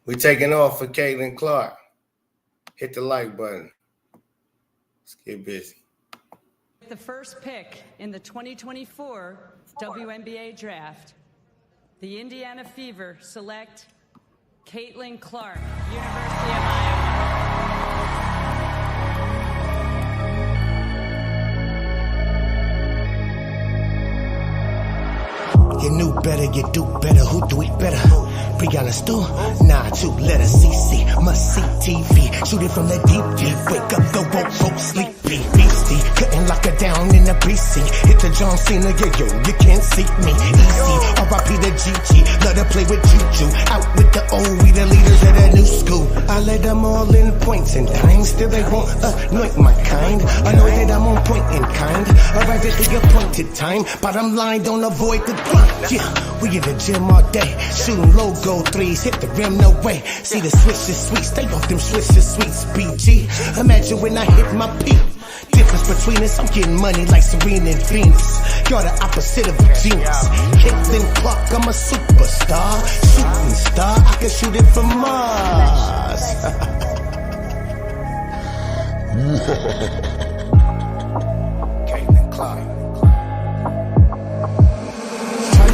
We taking off for Caitlin Clark. Hit the like button. Let's get busy. The first pick in the 2024 WNBA draft, the Indiana Fever select Caitlin Clark, University of Iowa. You knew better, you do better, who do it better? Brianna Stu, nah, 2 letters, CC, must see TV. Shoot it from the deep, wake up the woke, sleepy. Beastie, couldn't lock her down in the precinct. Hit the John Cena, yo, you can't see me. Easy, R.I.P. the GG, let her play with Juju. Out with the old, we the leaders of the new school. I let them all in points and times, still they won't anoint my kind. Anointed, I'm on point in kind. Arrive at the appointed time, bottom line, don't avoid the grind. Yeah, we in the gym all day, shooting logo threes, hit the rim, no way. See the switches sweet, stay off them switches sweets, BG. Imagine when I hit my peak. Difference between us, I'm getting money like Serena and Venus. You're the opposite of a genius. Caitlin Clark, I'm a superstar, shooting star. I can shoot it from Mars. Caitlin Clark.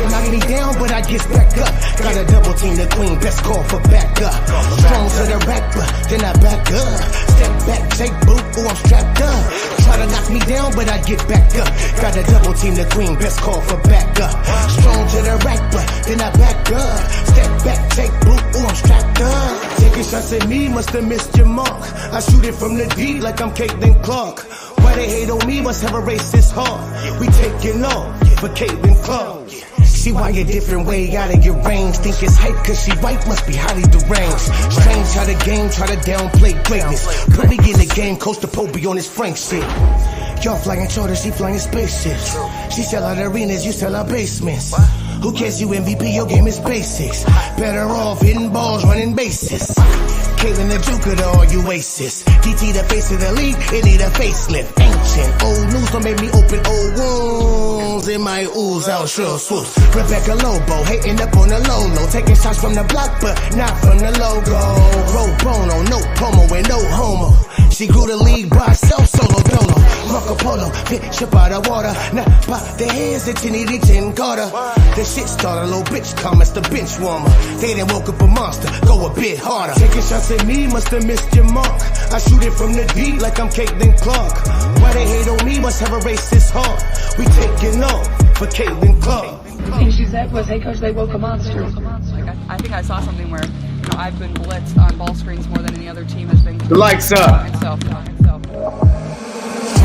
Knock me down, but I get back up. Got a double team, the queen, best call for backup. Strong to the rack, but then I back up. Step back, take boot, I'm strapped up. Try to knock me down, but I get back up. Got a double team, the queen, best call for backup. Strong to the rack, but then I back up. Step back, take boot, I'm strapped up. Taking shots at me, must have missed your mark. I shoot it from the deep like I'm Caitlin Clark. Why they hate on me, must have a racist heart. We taking off for Caitlin Clark. See why a different way out of your range. Think it's hype cause she white, must be highly deranged. Strange how the game try to downplay greatness. Pretty in the game, Coach the Pope be on his Frank shit. Y'all flying charters, she flying spaceships. She sell out arenas, you sell out basements. Who cares, you MVP, your game is basics. Better off hitting balls, running bases. Caitlin the Joker to all you aces. DT the face of the league, it need a facelift. Ancient old news don't make me open old wounds. In my ooze, out sure swoops. Rebecca Lobo, hating up on the low. Taking shots from the block, but not from the logo. Pro bono, no promo and no homo. She grew the league by herself, solo dolo. Marco Polo, fish up out of water. Now by the hands that you need it in Carter. The shit started, little bitch come as the bench warmer. They done woke up a monster, go a bit harder. Taking shots at me, must have missed your mark. I shoot it from the deep like I'm Caitlin Clark. Why they hate on me, must have a racist heart. We taking off for Caitlin Clark. The thing she said was, hey coach, they woke a monster. Like I think I saw something where, I've been blitzed on ball screens more than any other team has been. The lights up. Trying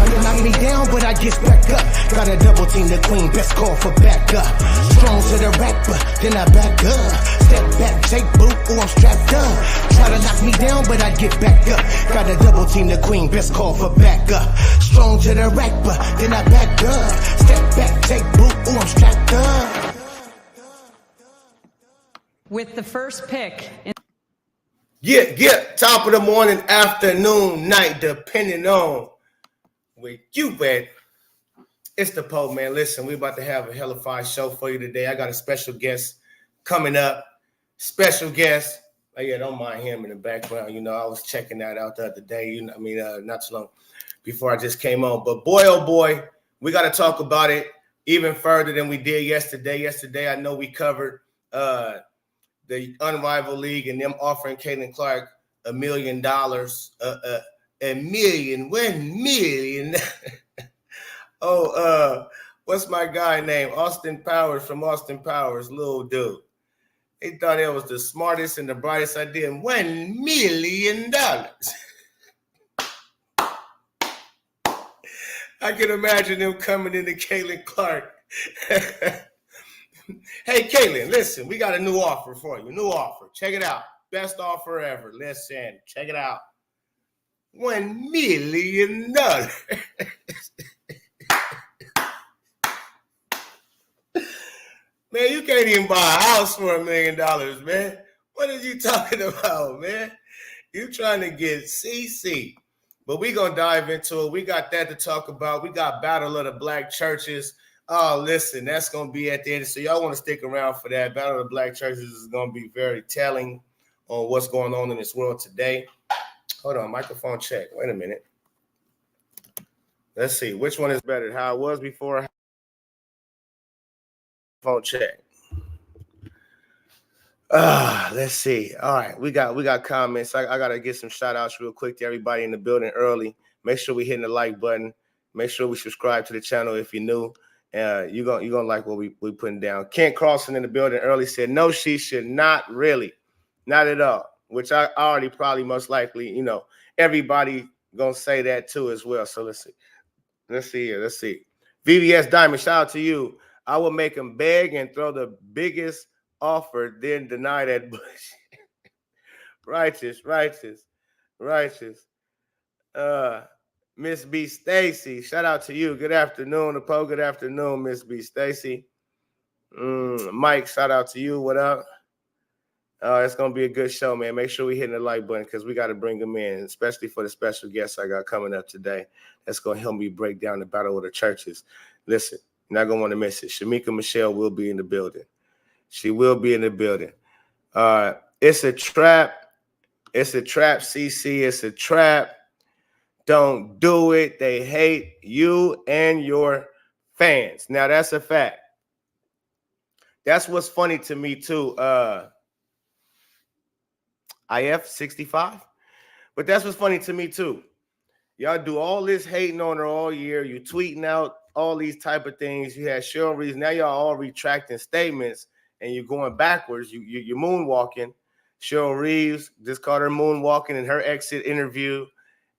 to knock me down, but I get back up. Got a double team, the queen, best call for backup. Strong to the rack, but then I back up. Step back, take boot, I'm strapped up. Try to knock me down, but I get back up. Got a double team, the queen, best call for backup. Strong to the rack, but then I back up. Step back, take boot, I'm strapped up. With the first pick in Top of the morning, afternoon, night, depending on where you at. It's the Pope, man. Listen, we about to have a hella fire show for you today. I got a special guest coming up. Special guest. Oh, yeah, don't mind him in the background. I was checking that out the other day. Not too long before I just came on. But boy, oh boy, we got to talk about it even further than we did yesterday. Yesterday, I know we covered the Unrivaled League and them offering Caitlin Clark $1 million. $1 million. What's my guy named? Austin Powers from Austin Powers, little dude. He thought it was the smartest and the brightest idea. $1 million. I can imagine him coming into Caitlin Clark. Hey, Caitlin, listen, we got a new offer for you. New offer. Check it out. Best offer ever. Listen, check it out. $1 million. Man, you can't even buy a house for $1 million, man. What are you talking about, man? You trying to get CC. But we're going to dive into it. We got that to talk about. We got Battle of the Black Churches. Oh, listen, that's going to be at the end. So y'all want to stick around for that. Battle of the Black Churches is going to be very telling on what's going on in this world today. Hold on, microphone check. Wait a minute. Let's see which one is better. How it was before. Phone check. Let's see. All right, we got comments. I gotta get some shout outs real quick to everybody in the building early. Make sure we hitting the like button. Make sure we subscribe to the channel if you're new. You're gonna like what we putting down. Kent Carlson in the building early said no, she should not really, not at all. Which I already probably most likely, everybody gonna say that too as well. So let's see here. VVS Diamond, shout out to you. I will make him beg and throw the biggest offer, then deny that bush. righteous. Miss B Stacy, shout out to you. Good afternoon, Apo. Good afternoon, Miss B Stacy. Mike, shout out to you. What up? It's gonna be a good show, man. Make sure we hitting the like button because we got to bring them in, especially for the special guests I got coming up today. That's gonna help me break down the battle of the churches. Listen, you're not gonna want to miss it. Shamika Michelle will be in the building. She will be in the building. It's a trap. It's a trap, CC. It's a trap. Don't do it. They hate you and your fans. Now, that's a fact. That's what's funny to me, too. IF 65. But that's what's funny to me, too. Y'all do all this hating on her all year. You tweeting out all these type of things. You had Cheryl Reeves. Now y'all all retracting statements and you're going backwards. You're moonwalking. Cheryl Reeves just called her moonwalking in her exit interview,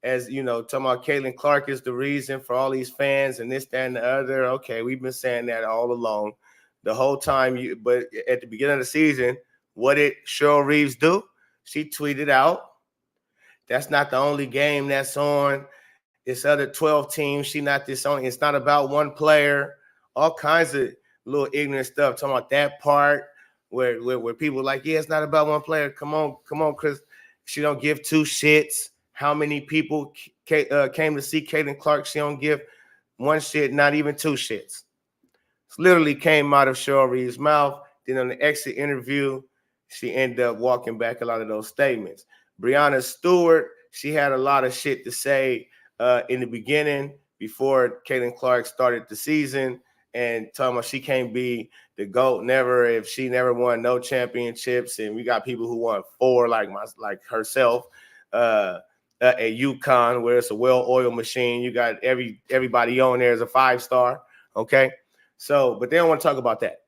as talking about Caitlin Clark is the reason for all these fans and this, that, and the other. Okay, we've been saying that all along, the whole time. But at the beginning of the season, what did Cheryl Reeves do? She tweeted out, "That's not the only game that's on. It's other 12 teams. She not this only. It's not about one player." All kinds of little ignorant stuff talking about that part where people are like, yeah, it's not about one player. Come on, Chris. She don't give two shits. How many people came to see Caitlin Clark? She don't give one shit, not even two shits. It literally came out of Cheryl Reeves' mouth. Then on the exit interview, she ended up walking back a lot of those statements. Breonna Stewart, she had a lot of shit to say in the beginning before Caitlin Clark started the season, and talking about she can't be the GOAT never if she never won no championships. And we got people who won 4 like herself at UConn, where it's a well-oiled machine. You got everybody on there is a 5-star. Okay. So, but they don't want to talk about that.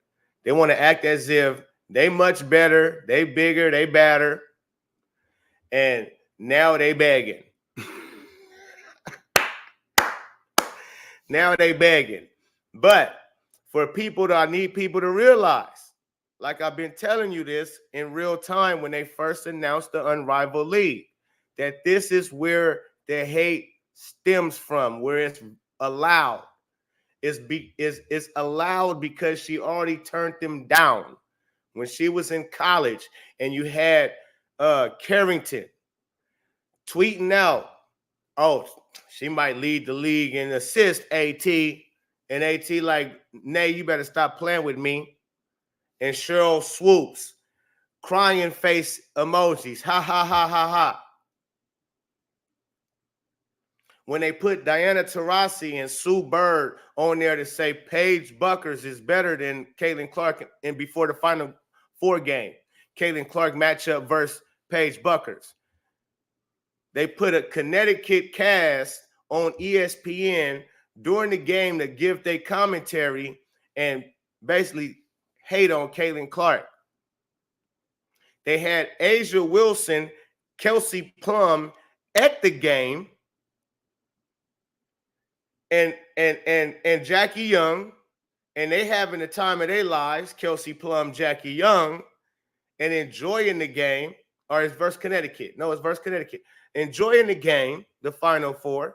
They want to act as if they much better, they bigger, they badder, and now they begging. Now they begging. But for people I need people to realize, like I've been telling you this in real time when they first announced the Unrivaled League, that this is where the hate stems from, where it's allowed. It's allowed because she already turned them down when she was in college, and you had Carrington tweeting out, oh, she might lead the league in assist, AT. And AT like, Nay, you better stop playing with me. And Cheryl swoops, crying face emojis. Ha, ha, ha, ha, ha. When they put Diana Taurasi and Sue Bird on there to say Paige Buckers is better than Caitlin Clark, and before the Final Four game, Caitlin Clark matchup versus Paige Buckers. They put a Connecticut cast on ESPN during the game to give their commentary and basically hate on Caitlin Clark. They had Asia Wilson, Kelsey Plum at the game, and Jackie Young, and they having the time of their lives, Kelsey Plum, Jackie Young, and enjoying the game. Or it's versus Connecticut. No, it's versus Connecticut. Enjoying the game, the Final Four,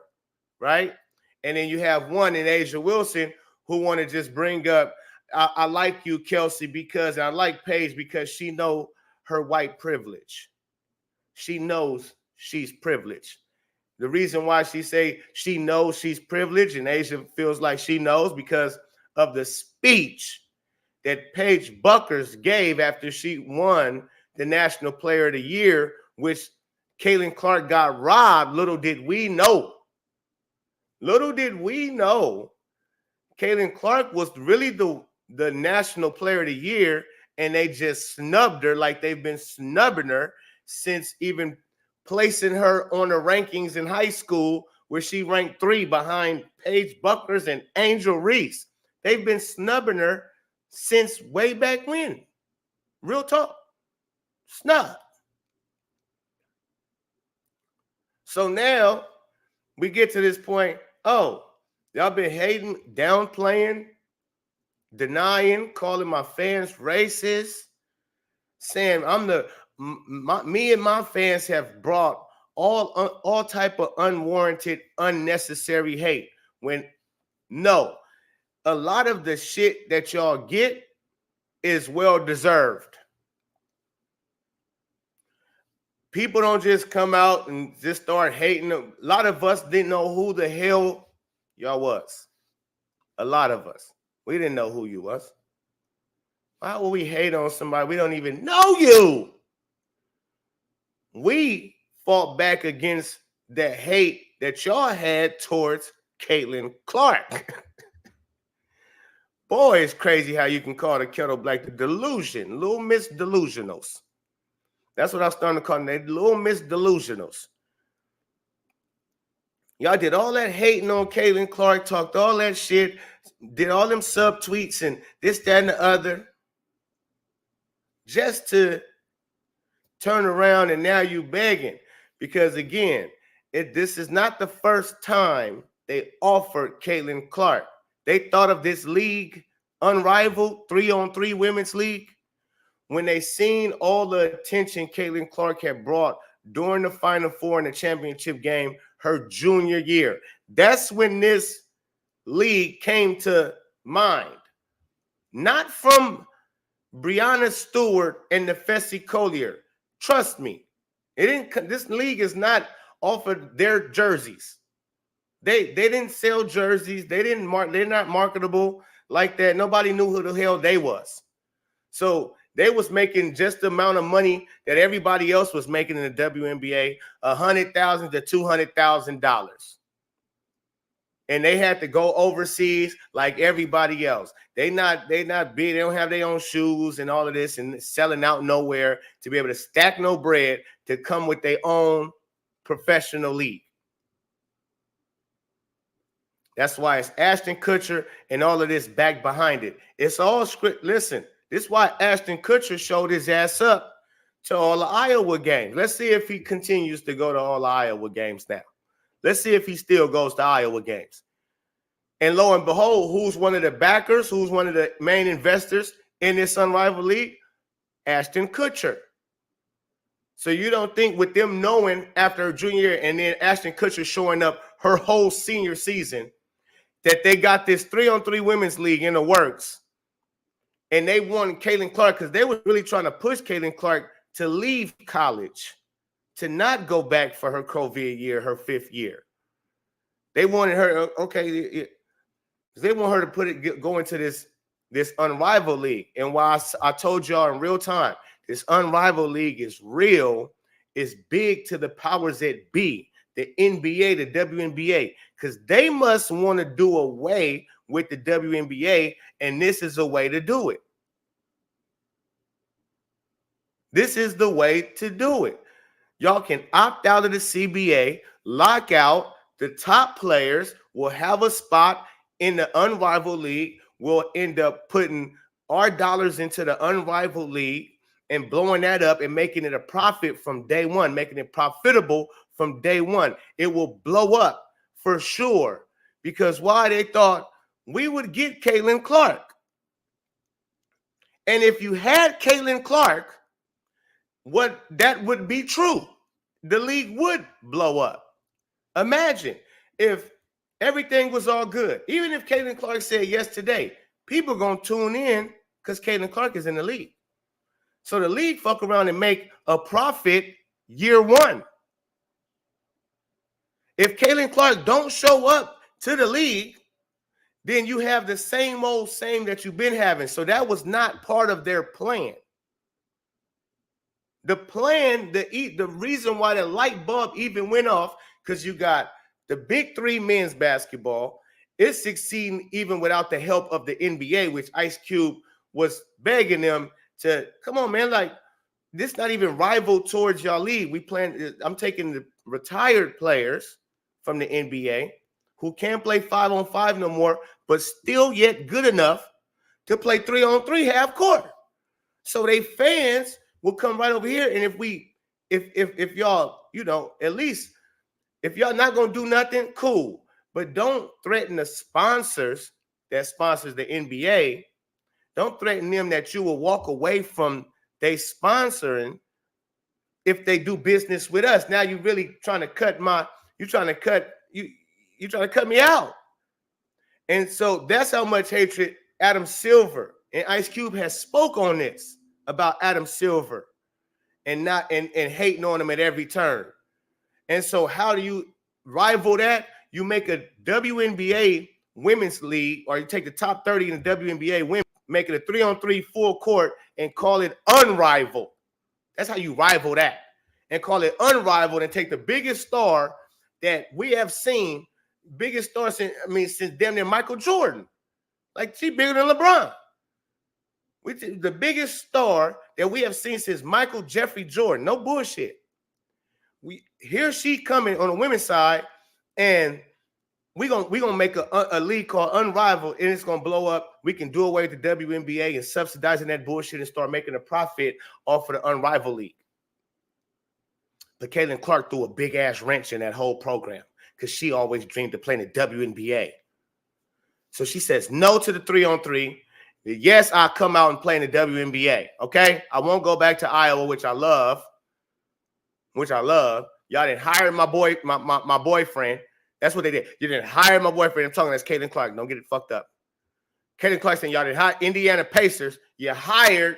right? And then you have one in Asia Wilson who want to just bring up, I like you, Kelsey, because I like Paige because she know her white privilege. She knows she's privileged. The reason why she say she knows she's privileged and Asia feels like she knows because of the speech that Paige Buckers gave after she won the National Player of the Year, which Caitlin Clark got robbed. Little did we know. Caitlin Clark was really the National Player of the Year, and they just snubbed her like they've been snubbing her since even placing her on the rankings in high school, where she ranked 3 behind Paige Buckners and Angel Reese. They've been snubbing her since way back when. Real talk. Snub. So now we get to this point. Oh, y'all been hating, downplaying, denying, calling my fans racist, saying me and my fans have brought all type of unwarranted, unnecessary hate. When no, a lot of the shit that y'all get is well deserved. People don't just come out and just start hating. A lot of us didn't know who the hell y'all was. A lot of us. We didn't know who you was. Why would we hate on somebody we don't even know you? We fought back against the hate that y'all had towards Caitlin Clark. Boy, it's crazy how you can call the kettle black. The delusion, Little Miss Delusionals. That's what I'm starting to call them. They Little Miss Delusionals. Y'all did all that hating on Caitlin Clark, talked all that shit, did all them subtweets and this, that, and the other, just to turn around and now you begging. Because again, this is not the first time they offered Caitlin Clark. They thought of this league, unrivaled 3-on-3 women's league, when they seen all the attention Caitlin Clark had brought during the Final Four in the championship game her junior year. That's when this league came to mind. Not from Breonna Stewart and Nefesi Collier. Trust me, this league is not offered their jerseys. They didn't sell jerseys. They're not marketable like that. Nobody knew who the hell they was. So they was making just the amount of money that everybody else was making in the WNBA, $100,000 to $200,000. And they had to go overseas like everybody else. They not big. They don't have their own shoes and all of this and selling out nowhere to be able to stack no bread to come with their own professional league. That's why it's Ashton Kutcher and all of this back behind it. It's all script. Listen, this is why Ashton Kutcher showed his ass up to all the Iowa games. Let's see if he continues to go to all the Iowa games now. Let's see if he still goes to Iowa games. And lo and behold, who's one of the backers? Who's one of the main investors in this unrivaled league? Ashton Kutcher. So you don't think with them knowing after her junior year and then Ashton Kutcher showing up her whole senior season that they got this 3-on-3 women's league in the works and they wanted Caitlin Clark because they were really trying to push Caitlin Clark to leave college, to not go back for her COVID year, her 5th year. They wanted her, okay, they want her to go into this unrivaled league. And while I told y'all in real time, this unrivaled league is real, it's big to the powers that be, the NBA, the WNBA, because they must want to do away with the WNBA, and this is a way to do it. This is the way to do it. Y'all can opt out of the CBA, lock out. The top players will have a spot in the unrivaled league. We'll end up putting our dollars into the unrivaled league and blowing that up and making it a profit from day one, making it profitable from day one. It will blow up for sure. Because why? They thought we would get Caitlin Clark. And if you had Caitlin Clark, what that would be true. The league would blow up. Imagine if everything was all good. Even if Caitlin Clark said yes today, people are going to tune in because Caitlin Clark is in the league. So the league fuck around and make a profit year one. If Caitlin Clark don't show up to the league, then you have the same old same that you've been having. So that was not part of their plan. The plan, the reason why the light bulb even went off, because you got the big three men's basketball. It's succeeding even without the help of the NBA, which Ice Cube was begging them to come on, man. Like, this not even rival towards y'all league. I'm taking the retired players from the NBA who can't play 5-on-5 no more, but still yet good enough to play 3-on-3 half court. So they fans will come right over here. And if y'all, at least if y'all not gonna do nothing, cool. But don't threaten the sponsors that sponsors the NBA. Don't threaten them that you will walk away from they sponsoring if they do business with us. Now you're really trying to cut me out. And so that's how much hatred Adam Silver and Ice Cube has spoke on this about Adam Silver and hating on him at every turn. And so how do you rival that? You make a WNBA women's league, or you take the top 30 in the WNBA women, make it a 3-on-3 full court and call it unrivaled. That's how you rival that. And call it unrivaled and take the biggest star that we have seen, biggest star since damn near Michael Jordan. Like, she bigger than LeBron. The biggest star that we have seen since Michael Jeffrey Jordan. No bullshit. Here she coming on the women's side, and we're gonna make a league called Unrivaled, and it's gonna blow up. We can do away with the WNBA and subsidizing that bullshit and start making a profit off of the Unrivaled league. But Caitlin Clark threw a big ass wrench in that whole program because she always dreamed of playing the WNBA. So she says no to the 3-on-3. Yes, I'll come out and play in the WNBA. Okay, I won't go back to Iowa, which I love. Y'all didn't hire my boyfriend. That's what they did. You didn't hire my boyfriend. I'm talking, that's Caitlin Clark. Don't get it fucked up. Caitlin Clark saying y'all didn't hire Indiana Pacers. You hired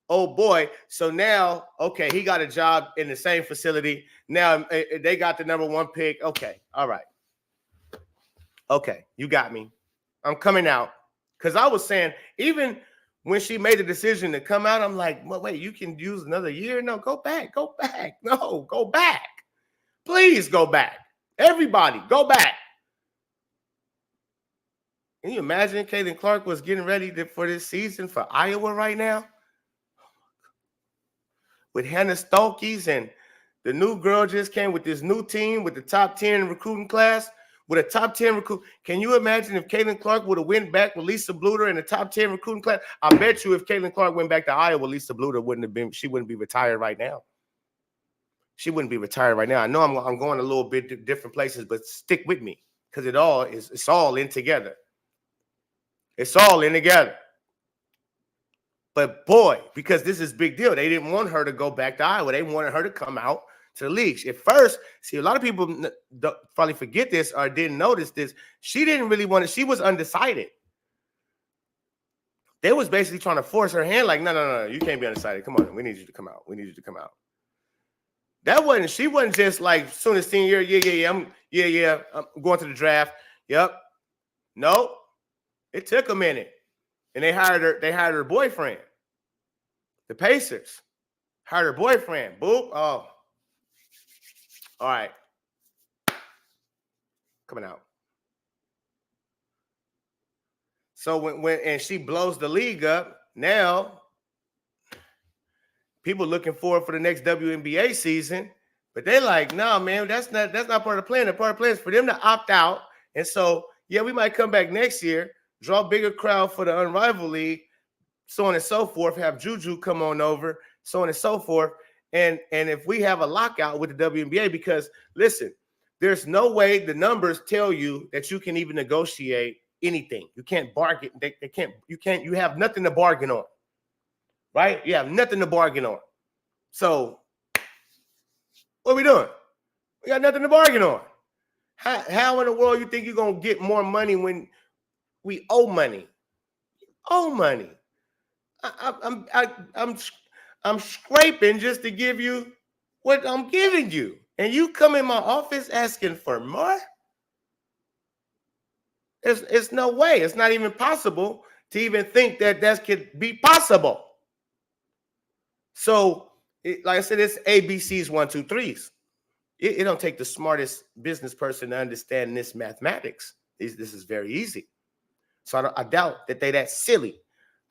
old boy. So now, okay, he got a job in the same facility. Now they got the #1 pick. Okay, all right. Okay, you got me. I'm coming out. Because I was saying, even when she made the decision to come out, I'm like, well, wait, you can use another year? No, go back. No, go back. Please go back. Everybody, go back. Can you imagine Caitlin Clark was getting ready for this season for Iowa right now? With Hannah Stokes, and the new girl just came with this new team with the top 10 recruiting class. With a top 10 recruit, can you imagine if Caitlin Clark would have went back with Lisa Bluter in the top 10 recruiting class? I bet you if Caitlin Clark went back to Iowa, Lisa Bluter she wouldn't be retired right now. She wouldn't be retired right now. I know I'm going a little bit different places, but stick with me because it's all in together. It's all in together. But boy, because this is big deal, they didn't want her to go back to Iowa. They wanted her to come out to the league. At first, see, a lot of people probably forget this or didn't notice this. She didn't really want to. She was undecided. They was basically trying to force her hand, like, no, you can't be undecided. Come on, we need you to come out. She wasn't just like, soon as senior year, I'm going to the draft. Yep. No, it took a minute. And they hired her boyfriend. The Pacers hired her boyfriend. Boop. Oh. All right. Coming out. So when she blows the league up, now people looking forward for the next WNBA season, but they're like, no, man, that's not part of the plan. The part of the plan is for them to opt out. And so, yeah, we might come back next year, draw a bigger crowd for the Unrivaled League, so on and so forth, have Juju come on over, so on and so forth. And if we have a lockout with the WNBA, because listen, there's no way the numbers tell you that you can even negotiate anything. You can't bargain. You have nothing to bargain on, right? You have nothing to bargain on. So what are we doing? We got nothing to bargain on. How in the world you think you're going to get more money when we owe money? Owe money. I'm scraping just to give you what I'm giving you. And you come in my office asking for more? It's no way. It's not even possible to even think that could be possible. So Like I said, it's ABCs 1, 2, 3s. It don't take the smartest business person to understand this mathematics. This is very easy. So I doubt that they that silly.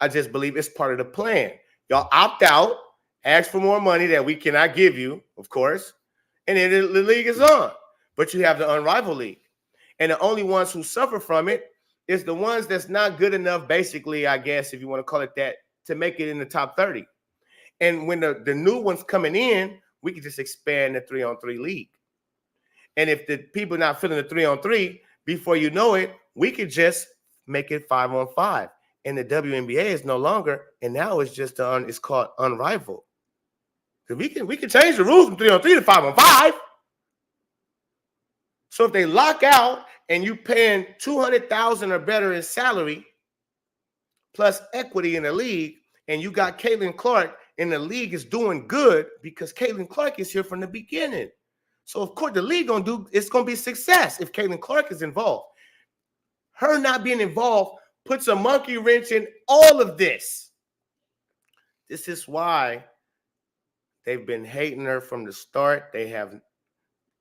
I just believe it's part of the plan. Y'all opt out, ask for more money that we cannot give you, of course, and then the league is on. But you have the unrivaled league. And the only ones who suffer from it is the ones that's not good enough, basically, I guess, if you want to call it that, to make it in the top 30. And when the new ones coming in, we can just expand the 3-on-3 league. And if the people not feeling the 3-on-3, before you know it, we could just make it 5-on-5. And the WNBA is no longer, and now it's just it's called unrivaled. We can change the rules from 3-on-3 to 5-on-5. So if they lock out and you paying $200,000 or better in salary, plus equity in the league, and you got Caitlin Clark, and the league is doing good because Caitlin Clark is here from the beginning. So of course the league it's gonna be success if Caitlin Clark is involved. Her not being involved puts a monkey wrench in all of this. This is why they've been hating her from the start. They have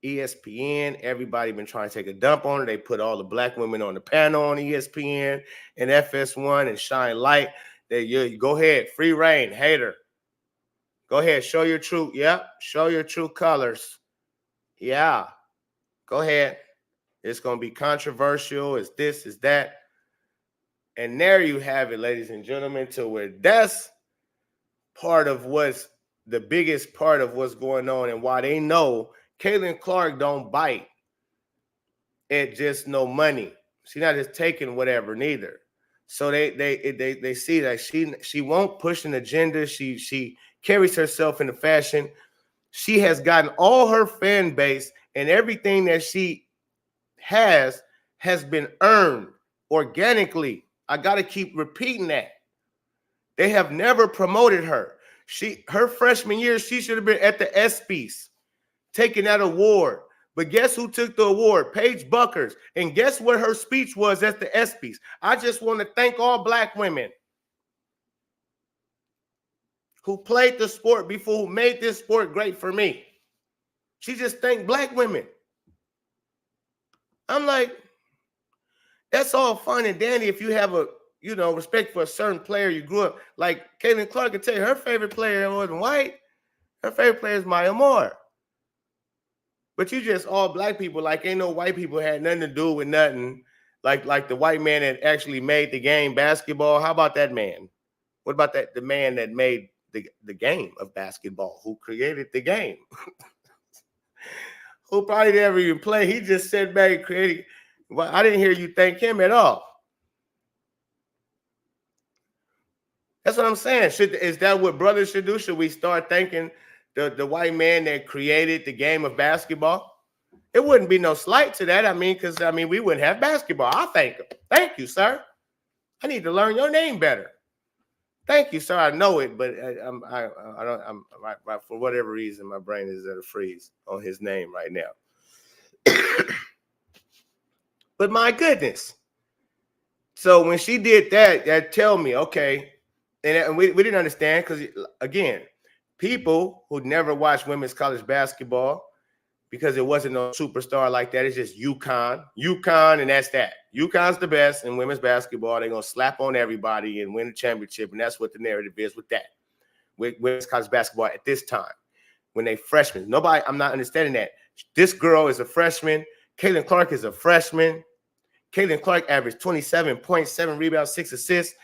ESPN, everybody been trying to take a dump on her. They put all the black women on the panel on ESPN and FS1 and shine light. You go ahead, free reign, hater. Go ahead, show your true, show your true colors. Yeah, go ahead. It's going to be controversial. It's this, it's that. And there you have it, ladies and gentlemen, to where that's part of what's the biggest part of what's going on and why they know Caitlin Clark don't bite at just no money. She's not just taking whatever neither. So they see that she won't push an agenda. She carries herself in a fashion. She has gotten all her fan base and everything that she has been earned organically. I got to keep repeating that. They have never promoted her. Her freshman year, she should have been at the ESPYs taking that award. But guess who took the award? Paige Buckers. And guess what her speech was at the ESPYs? I just want to thank all black women who played the sport before, who made this sport great for me. She just thanked black women. I'm like, that's all fine and dandy if you have respect for a certain player you grew up. Like Caitlin Clark can tell you her favorite player wasn't white. Her favorite player is Maya Moore. But you just all black people, like ain't no white people had nothing to do with nothing. Like the white man that actually made the game basketball. How about that man? What about the man that made the game of basketball, who created the game? Who probably never even played. He just sat back and created. Well, I didn't hear you thank him at all. That's what I'm saying. Is that what brothers should do? Should we start thanking the white man that created the game of basketball? It wouldn't be no slight to that. Because we wouldn't have basketball. I'll thank him. Thank you, sir. I need to learn your name better. Thank you, sir. I know it, but I don't. For whatever reason, my brain is at a freeze on his name right now. But my goodness. So when she did that tell me, okay, and we didn't understand because, again, people who never watched women's college basketball, because it wasn't no superstar like that. It's just UConn, and that's that. UConn's the best in women's basketball. They're going to slap on everybody and win the championship, and that's what the narrative is with that. With women's college basketball at this time, when they freshmen. I'm not understanding that. This girl is a freshman. Caitlin Clark is a freshman. Caitlin Clark averaged 27.7 rebounds, 6 assists.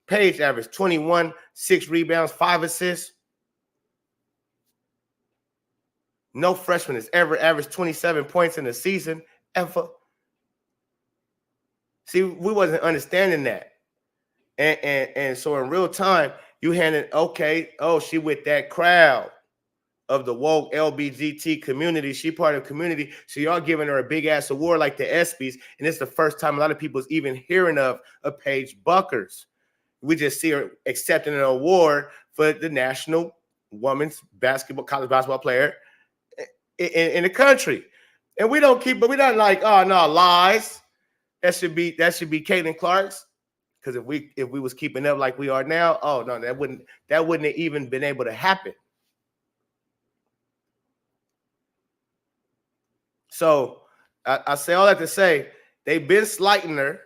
Paige averaged 21, 6 rebounds, 5 assists. No freshman has ever averaged 27 points in a season, ever. See, we wasn't understanding that. And so in real time, you handed, she with that crowd of the woke LBGT community. She part of the community. So y'all giving her a big-ass award like the ESPYs, and it's the first time a lot of people's even hearing of a Paige Buckers. We just see her accepting an award for the national women's college basketball player in the country. And we're not like, oh no, lies. That should be Caitlin Clark's. Because if we was keeping up like we are now, oh no, that wouldn't have even been able to happen. So I say all that to say they've been slighting her,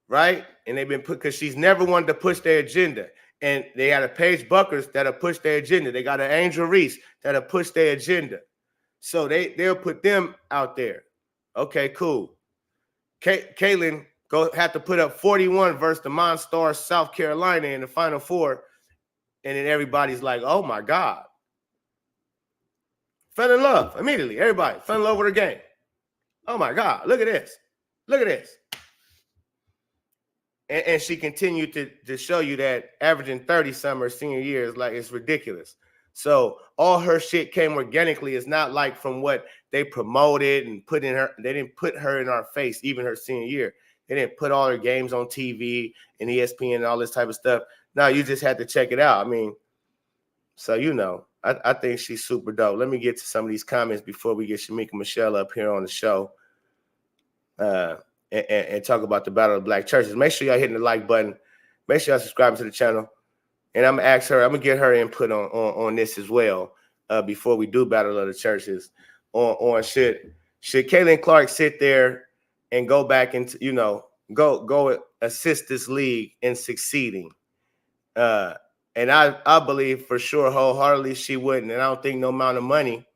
right? And they've been because she's never wanted to push their agenda. And they got a Paige Buckers that'll push their agenda. They got an Angel Reese that'll push their agenda. So they'll put them out there. Okay, cool. Caitlin go have to put up 41 versus the Monstars, South Carolina in the Final Four. And then everybody's like, oh my God. Fell in love immediately. Everybody fell in love with her game. Oh my God, look at this. Look at this. And she continued to show you that averaging 30 summer senior year is like, it's ridiculous. So all her shit came organically. It's not like from what they promoted and put in her. They didn't put her in our face, even her senior year. They didn't put all her games on TV and ESPN and all this type of stuff. No, you just had to check it out. I mean, so, you know, I think she's super dope. Let me get to some of these comments before we get Shamika Michelle up here on the show. And talk about the Battle of Black Churches. Make sure y'all hitting the like button. Make sure y'all subscribing to the channel. And I'm gonna ask her, I'm gonna get her input on this as well before we do Battle of the Churches. On should Caitlin Clark sit there and go back into, you know, go assist this league in succeeding? And I believe for sure wholeheartedly she wouldn't. And I don't think no amount of money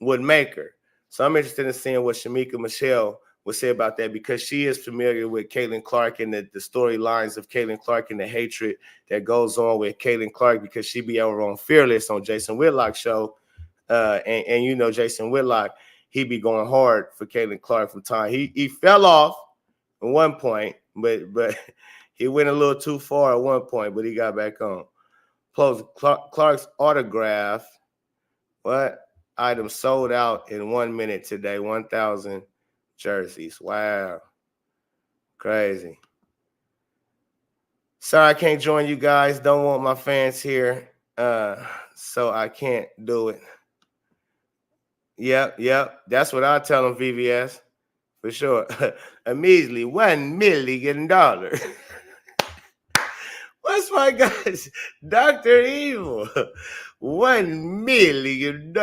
would make her. So I'm interested in seeing what Shamika Michelle will say about that, because she is familiar with Caitlin Clark and the storylines of Caitlin Clark and the hatred that goes on with Caitlin Clark, because she be over on Fearless on Jason Whitlock's show. And you know, Jason Whitlock, he be going hard for Caitlin Clark from time. He fell off at one point, but he went a little too far at one point, but he got back on. Plus, Clark's autograph, what? Item sold out in 1 minute today, 1,000 jerseys. Wow. Crazy. Sorry I can't join you guys. Don't want my fans here, so I can't do it. Yep. That's what I tell them, VVS, for sure. A measly $1 million. What's my gosh? Dr. Evil. $1 million.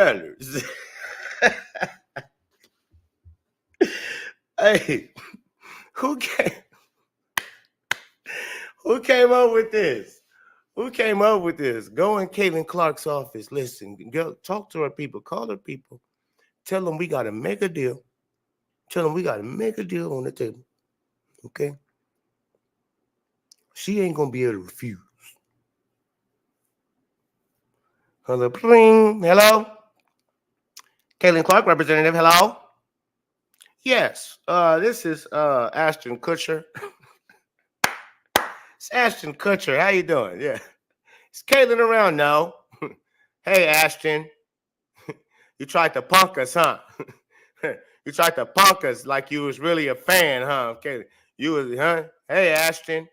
Hey, who came up with this? Who came up with this? Go in Caitlin Clark's office. Listen, go talk to her people. Call her people. Tell them we got to make a deal. Tell them we got to make a deal on the table. Okay? She ain't going to be able to refuse. Hello, pling. Hello? Caitlin Clark, representative. Hello? Yes, this is Ashton Kutcher. It's Ashton Kutcher. How you doing? Yeah. Is Caitlin around? No. Hey, Ashton. You tried to punk us, huh? You tried to punk us like you was really a fan, huh? Okay. You was, huh? Hey, Ashton.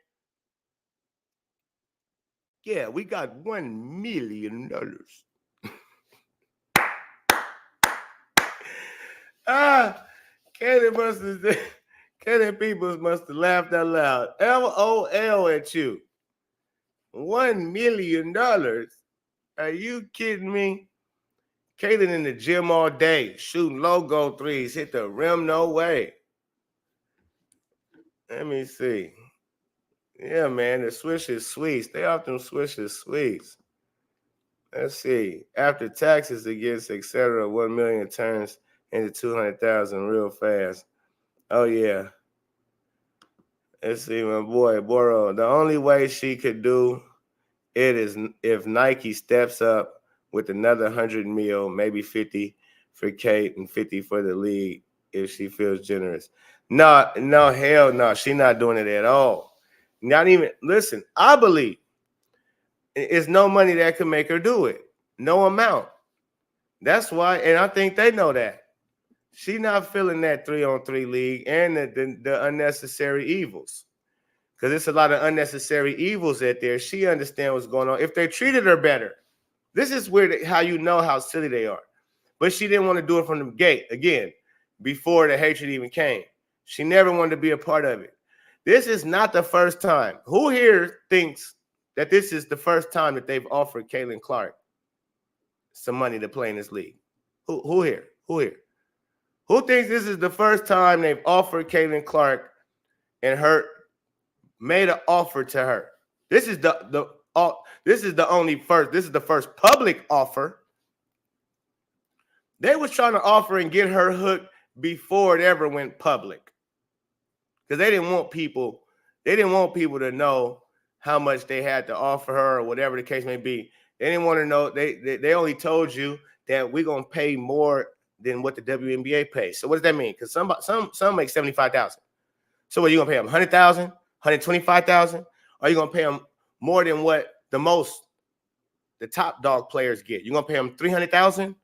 Yeah, we got $1 million. Caitlin Peoples must have laughed out loud. LOL at you. $1 million. Are you kidding me? Caitlin in the gym all day, shooting logo threes, hit the rim, no way. Let me see. Yeah, man, the Swisher Sweets. Stay off them Swisher Sweets. Let's see. After taxes against etc., 1 million turns into 200,000 real fast. Oh, yeah. Let's see, my boy, Boro. The only way she could do it is if Nike steps up with another 100 mil, maybe 50 for Kate and 50 for the league if she feels generous. No, hell no. She's not doing it at all. Not even, listen, I believe it's no money that could make her do it. No amount. That's why, and I think they know that. She's not feeling that 3-on-3 league and the unnecessary evils. Because it's a lot of unnecessary evils out there. She understands what's going on. If they treated her better, this is weird how you know how silly they are. But she didn't want to do it from the gate, again, before the hatred even came. She never wanted to be a part of it. This is not the first time. Who here thinks that this is the first time that they've offered Caitlin Clark some money to play in this league? Who here? Who here? Who thinks this is the first time they've offered Caitlin Clark and her made an offer to her? This is the first public offer. They was trying to offer and get her hooked before it ever went public. Because they didn't want people to know how much they had to offer her or whatever the case may be. They didn't want to know. They only told you that we're gonna pay more than what the WNBA pays. So what does that mean? Because some make $75,000. So what, you gonna pay them $100,000, $125,000? Or are you gonna pay them more than what the top dog players get? You're gonna pay them $300,000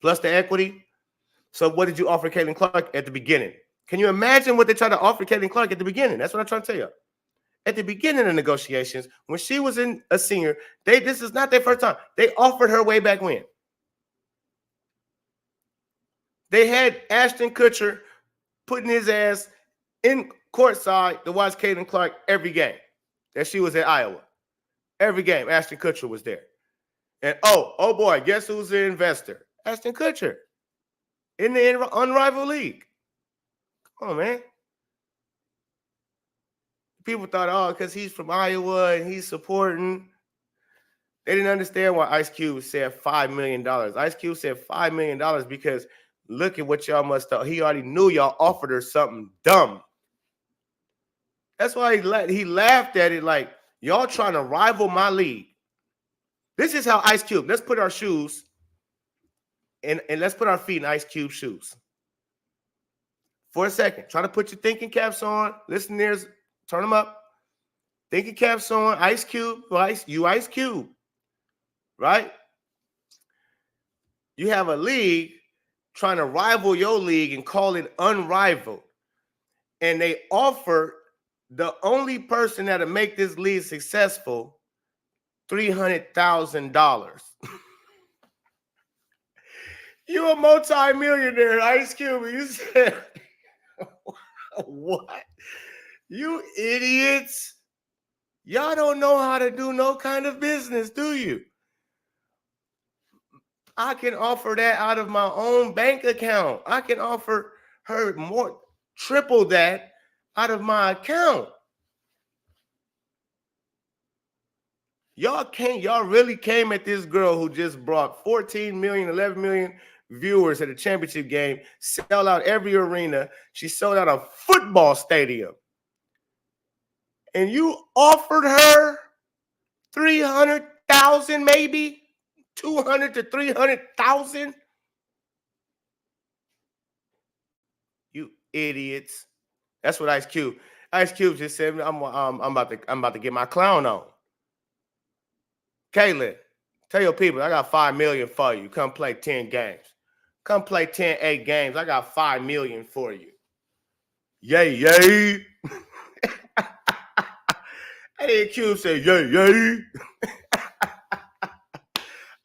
plus the equity. So what did you offer Caitlin Clark at the beginning? Can you imagine what they tried to offer Caitlin Clark at the beginning? That's what I'm trying to tell you. At the beginning of negotiations, when she was a senior, this is not their first time. They offered her way back when. They had Ashton Kutcher putting his ass in courtside to watch Caitlin Clark every game that she was at Iowa. Every game, Ashton Kutcher was there. And oh boy, guess who's the investor? Ashton Kutcher in the unrivaled league. Come on, man. People thought, because he's from Iowa and he's supporting. They didn't understand why Ice Cube said $5 million. Ice Cube said $5 million because look at what y'all must have. He already knew y'all offered her something dumb. That's why he laughed at it like, y'all trying to rival my league. This is how Ice Cube, let's put our shoes and let's put our feet in Ice Cube shoes. For a second, try to put your thinking caps on. Listeners, turn them up. Thinking caps on. Ice Cube, Ice Cube, right? You have a league trying to rival your league and call it unrivaled. And they offer the only person that'll make this league successful $300,000. You a multi-millionaire, Ice Cube. You said, what? You idiots. Y'all don't know how to do no kind of business, do you? I can offer that out of my own bank account. I can offer her triple that out of my account. Y'all really came at this girl who just brought 14 million, 11 million viewers at a championship game, sell out every arena. She sold out a football stadium. And you offered her 300,000, maybe 200 to 300,000. You idiots. That's what Ice Cube just said. I'm about to get my clown on. Caitlin, tell your people I got $5 million for you. Come play 10 games. Come play 8 games. I got $5 million for you. Yay, yay. Hey, Cube said, yay, yay.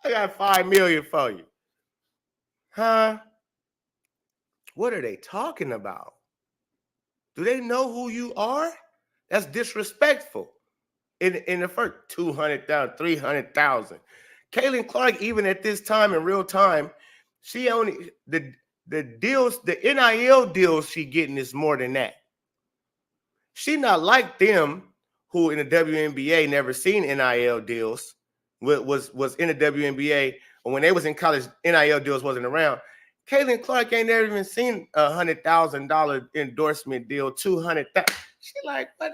I got $5 million for you. Huh? What are they talking about? Do they know who you are? That's disrespectful. In the first 200,000, 300,000. Caitlin Clark, even at this time in real time, she only the deals, the NIL deals she getting is more than that. She not like them who in the WNBA never seen NIL deals, was in the WNBA, or when they was in college, NIL deals wasn't around. Caitlin Clark ain't never even seen a $100,000 endorsement deal, 200,000. She like, what?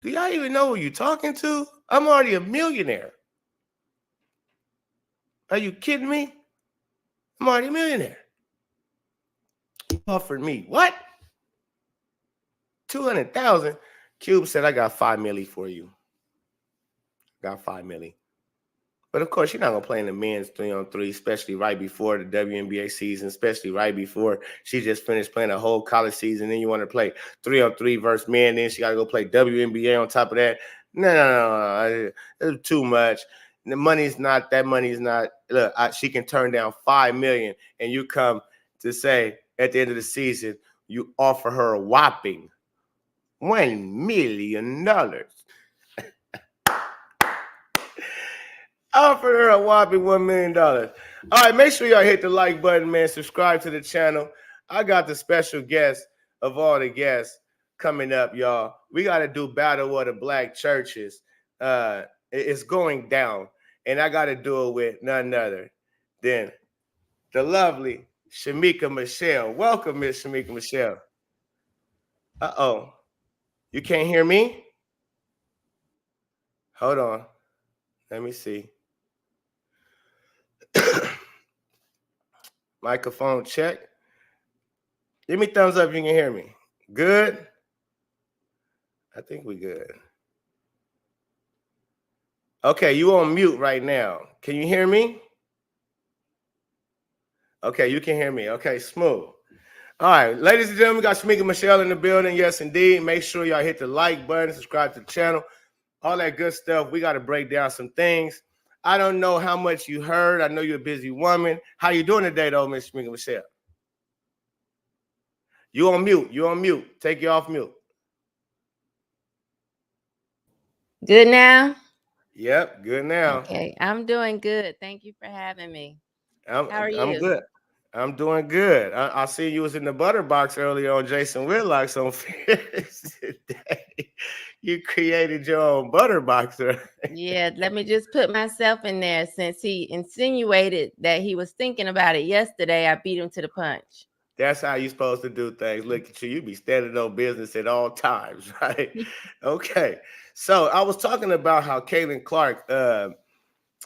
Do y'all even know who you're talking to? I'm already a millionaire. Are you kidding me? I'm already a millionaire. You offered me what? 200,000. Cube said, I got $5 million for you. Got $5 million. But of course, you're not gonna play in the men's 3-on-3, especially right before the WNBA season, especially right before she just finished playing a whole college season. Then you want to play 3-on-3 versus men. Then she got to go play WNBA on top of that. No. It's too much. The money's not. That money's not. Look, she can turn down $5 million, and you come to say at the end of the season you offer her a whopping $1 million. Offered her a whopping $1 million. All right, make sure y'all hit the like button, man. Subscribe to the channel. I got the special guest of all the guests coming up, y'all. We got to do Battle of the Black Churches. It's going down, and I got to do it with none other than the lovely Shamika Michelle. Welcome, Miss Shamika Michelle. Uh-oh. You can't hear me? Hold on. Let me see. Microphone check. Give me thumbs up if you can hear me. Good? I think we good. Okay, you on mute right now. Can you hear me? Okay, you can hear me. Okay, smooth. All right, ladies and gentlemen, we got Shamika Michelle in the building. Yes, indeed. Make sure y'all hit the like button, subscribe to the channel, all that good stuff. We got to break down some things. I don't know how much you heard. I know you're a busy woman. How you doing today, though, Miss Shamika Michelle? You on mute. You on mute. Take you off mute. Good now? Yep, good now. Okay, I'm doing good. Thank you for having me. How are I'm you? good. I'm doing good. I see you was in the butter box earlier on Jason Whitlock's on today. You created your own butter boxer. Yeah, let me just put myself in there since he insinuated that he was thinking about it yesterday. I beat him to the punch. That's how you're supposed to do things. Look at you. You be standing on business at all times, right? Okay. So I was talking about how Caitlin Clark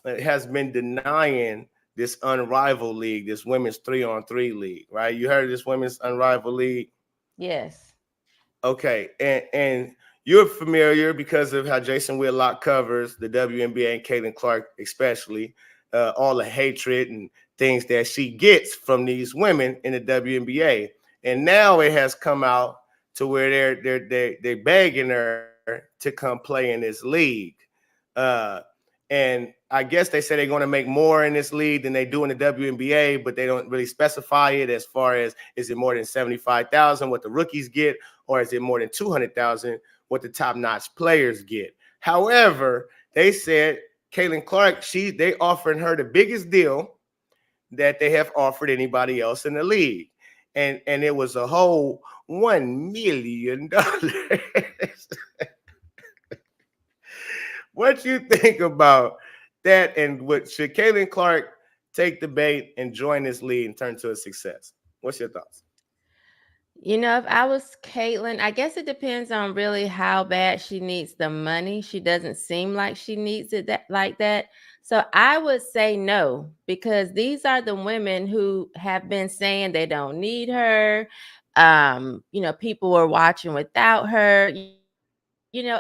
has been denying this unrivaled league, this women's 3-on-3 league, right? You heard of this women's unrivaled league? Yes. Okay, and you're familiar because of how Jason Whitlock covers the WNBA and Caitlin Clark, especially all the hatred and things that she gets from these women in the WNBA. And now it has come out to where they're begging her to come play in this league. And I guess they say they're going to make more in this league than they do in the WNBA, but they don't really specify it as far as is it more than 75,000 what the rookies get, or is it more than 200,000 what the top-notch players get. However, they said Caitlin Clark, they offering her the biggest deal that they have offered anybody else in the league. And it was a whole $1 million. What you think about that, and should Caitlin Clark take the bait and join this league and turn to a success? What's your thoughts? You know, if I was Caitlin, I guess it depends on really how bad she needs the money. She doesn't seem like she needs it like that. So I would say no, because these are the women who have been saying they don't need her. People were watching without her,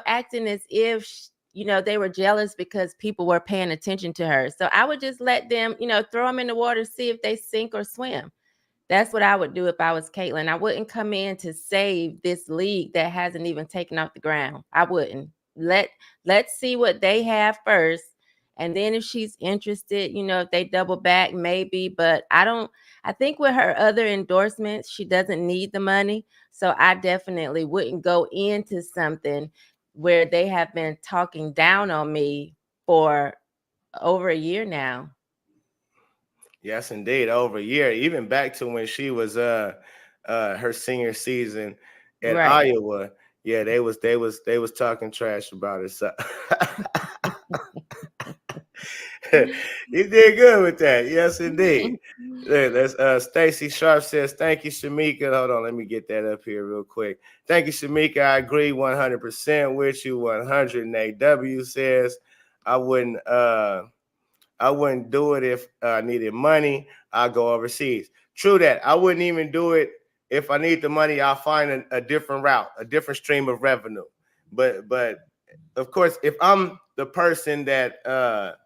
acting as if they were jealous because people were paying attention to her. So I would just let them, throw them in the water, see if they sink or swim. That's what I would do if I was Caitlin. I wouldn't come in to save this league that hasn't even taken off the ground. I wouldn't. Let's see what they have first. And then if she's interested, if they double back, maybe. But I think with her other endorsements, she doesn't need the money. So I definitely wouldn't go into something where they have been talking down on me for over a year now. Yes, indeed, over a year, even back to when she was her senior season at Iowa. Yeah, they was talking trash about her. So you did good with that. Yes, indeed. That's Stacy Sharp says, thank you, Shamika. Hold on, let me get that up here real quick. Thank you, Shamika. I agree 100% with you. 100. And AW says, I wouldn't do it if I needed money. I'll go overseas. True that. I wouldn't even do it if I need the money. I'll find a different route, a different stream of revenue. But of course, if I'm the person that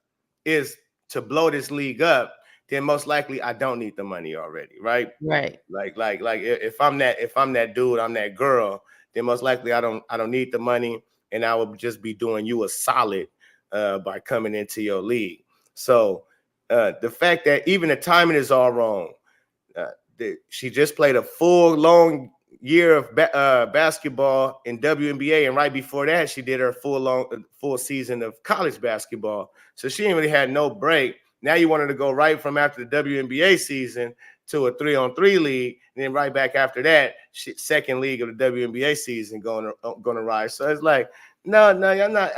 is to blow this league up, then most likely I don't need the money already, right? Right. Like if I'm that dude, I'm that girl, then most likely I don't need the money, and I will just be doing you a solid by coming into your league. So the fact that even the timing is all wrong, she just played a full long year of basketball in WNBA, and right before that, she did her full season of college basketball. So she ain't really had no break. Now you wanted to go right from after the WNBA season to a 3-on-3 league, and then right back after that, second league of the WNBA season going to rise. So it's like, no, I'm not.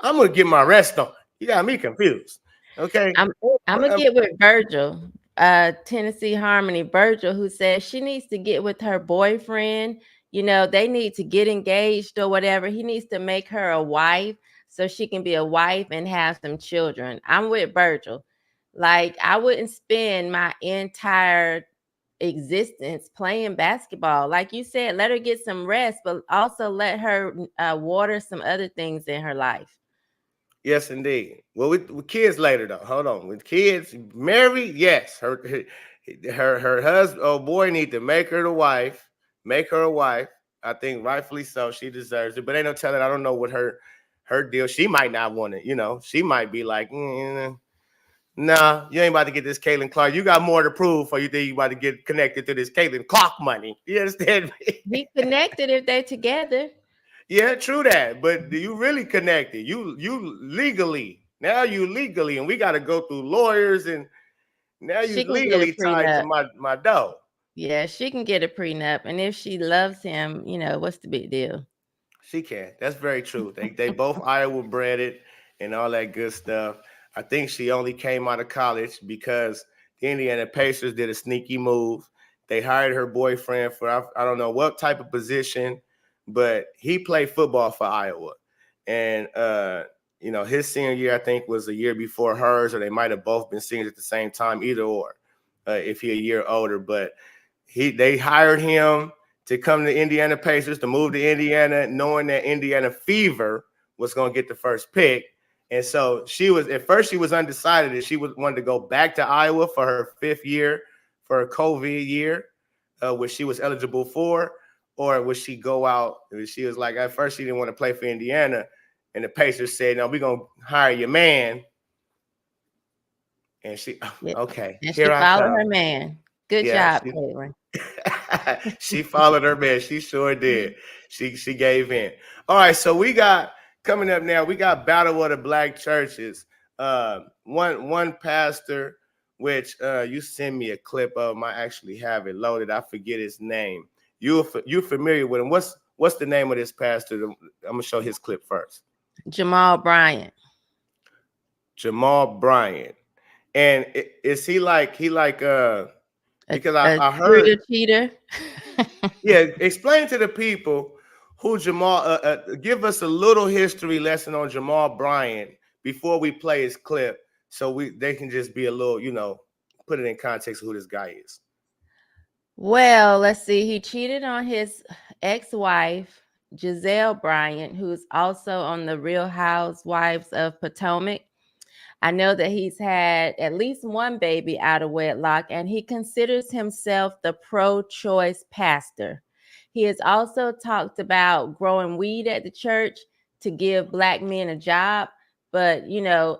I'm gonna get my rest on. You got me confused. Okay, I'm gonna get with Virgil, Tennessee Harmony Virgil, who says she needs to get with her boyfriend. You know, they need to get engaged or whatever. He needs to make her a wife so she can be a wife and have some children. I'm with Virgil. Like, I wouldn't spend my entire existence playing basketball. Like you said, let her get some rest, but also let her water some other things in her life. Yes, indeed. Well, with kids later though. Hold on. With kids, married, yes. Her husband, oh boy, need to make her the wife. Make her a wife. I think rightfully so. She deserves it. But ain't no telling. I don't know what her deal. She might not want it. You know, she might be like, nah, you ain't about to get this Caitlin Clark. You got more to prove for you think you about to get connected to this Caitlin Clark money. You understand me? He connected if they're together. Yeah, true that. But you really connected. You legally. Now you legally, and we got to go through lawyers, and now you She can get a legally tied to prenup. my dough. Yeah, she can get a prenup. And if she loves him, you know, what's the big deal? She can. That's very true. They both Iowa bred and all that good stuff. I think she only came out of college because the Indiana Pacers did a sneaky move. They hired her boyfriend for I don't know what type of position, but he played football for Iowa. And you know, his senior year, I think, was a year before hers, or they might have both been seniors at the same time, either or, if he a year older. But they hired him to come to Indiana Pacers, to move to Indiana, knowing that Indiana Fever was going to get the first pick. And so she was, at first she was undecided if she wanted to go back to Iowa for her 5th year, for her COVID year, which she was eligible for, or would she go out? She was like, at first she didn't want to play for Indiana. And the Pacers said, no, we're going to hire your man. And she, Yeah. okay, And here she I followed come. her man. Good Yeah, job, Caitlin. she followed her man. She sure did. She gave in. All right, so we got coming up now. We got Battle of the Black Churches. One pastor, which you send me a clip of. I actually have it loaded. I forget his name. You familiar with him? What's the name of this pastor? I'm gonna show his clip first. Jamal Bryant. Jamal Bryant. And is he like because I Serial heard. cheater. Yeah, explain to the people who Jamal. Give us a little history lesson on Jamal Bryant before we play his clip, so they can just be a little, put it in context of who this guy is. Well, let's see. He cheated on his ex-wife, Giselle Bryant, who's also on the Real Housewives of Potomac. I know that he's had at least one baby out of wedlock, and he considers himself the pro-choice pastor. He has also talked about growing weed at the church to give Black men a job. But,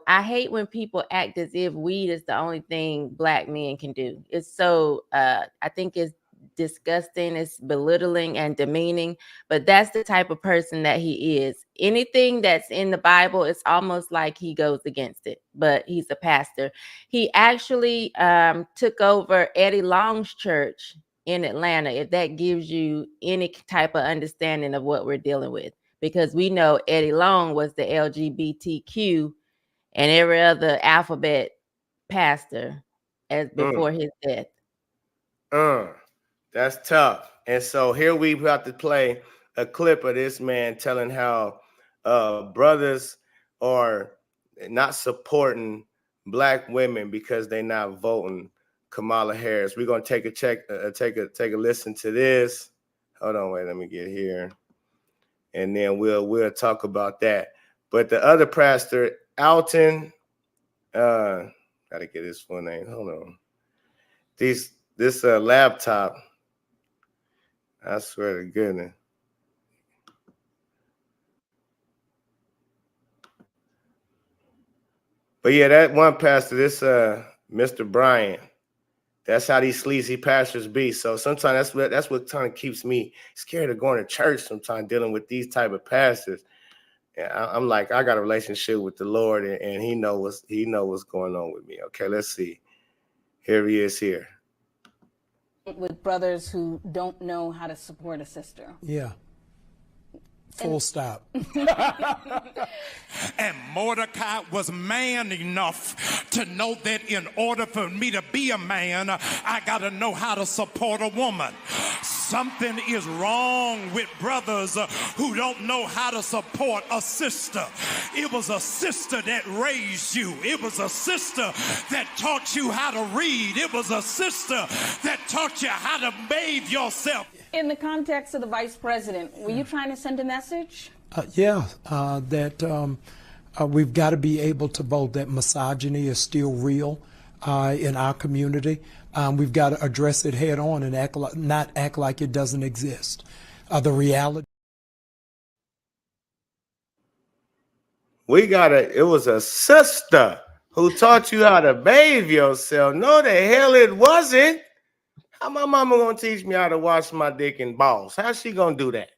I hate when people act as if weed is the only thing Black men can do. It's so, I think it's disgusting, it's belittling and demeaning, but that's the type of person that he is. Anything that's in the Bible, it's almost like he goes against it, but he's a pastor. He actually took over Eddie Long's church in Atlanta, if that gives you any type of understanding of what we're dealing with, because we know Eddie Long was the LGBTQ and every other alphabet pastor as before his death. That's tough. And so here we have to play a clip of this man telling how brothers are not supporting Black women because they're not voting Kamala Harris. We're gonna take a listen to this. Hold on, wait, let me get here, and then we'll talk about that. But the other pastor, Alton, gotta get his full name. Hold on. This laptop. I swear to goodness. But yeah, that one pastor, this Mr. Bryant, That's how these sleazy pastors be. So sometimes that's what kind of keeps me scared of going to church. Sometimes dealing with these type of pastors. And I'm like, I got a relationship with the Lord, and He knows what's going on with me. Okay, let's see. Here he is here. With brothers who don't know how to support a sister. Yeah. Full stop. And Mordecai was man enough to know that in order for me to be a man, I got to know how to support a woman. Something is wrong with brothers who don't know how to support a sister. It was a sister that raised you. It was a sister that taught you how to read. It was a sister that taught you how to bathe yourself. In the context of the vice president, were you trying to send a message? That we've got to be able to vote that misogyny is still real in our community. We've got to address it head on and not act like it doesn't exist. The reality. It was a sister who taught you how to bathe yourself. No, the hell it wasn't. How my mama gonna teach me how to wash my dick and balls? How's she gonna do that?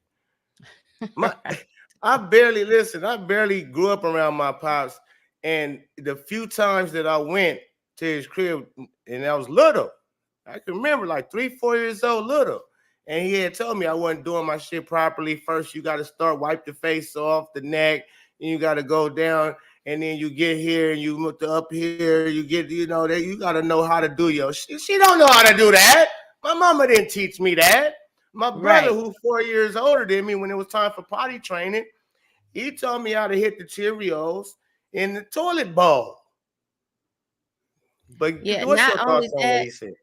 I barely grew up around my pops, and the few times that I went to his crib, and I was little, I can remember like 3-4 years old, little, and he had told me I wasn't doing my shit properly. First, you got to start wipe the face off, the neck, and you got to go down, and then you get here and you move to up here. You get, you got to know how to do your shit. She don't know how to do that. My mama didn't teach me that. My brother, who's 4 years older than me, when it was time for potty training, he taught me how to hit the Cheerios in the toilet bowl. But Yeah, what's not your only thoughts on what he said?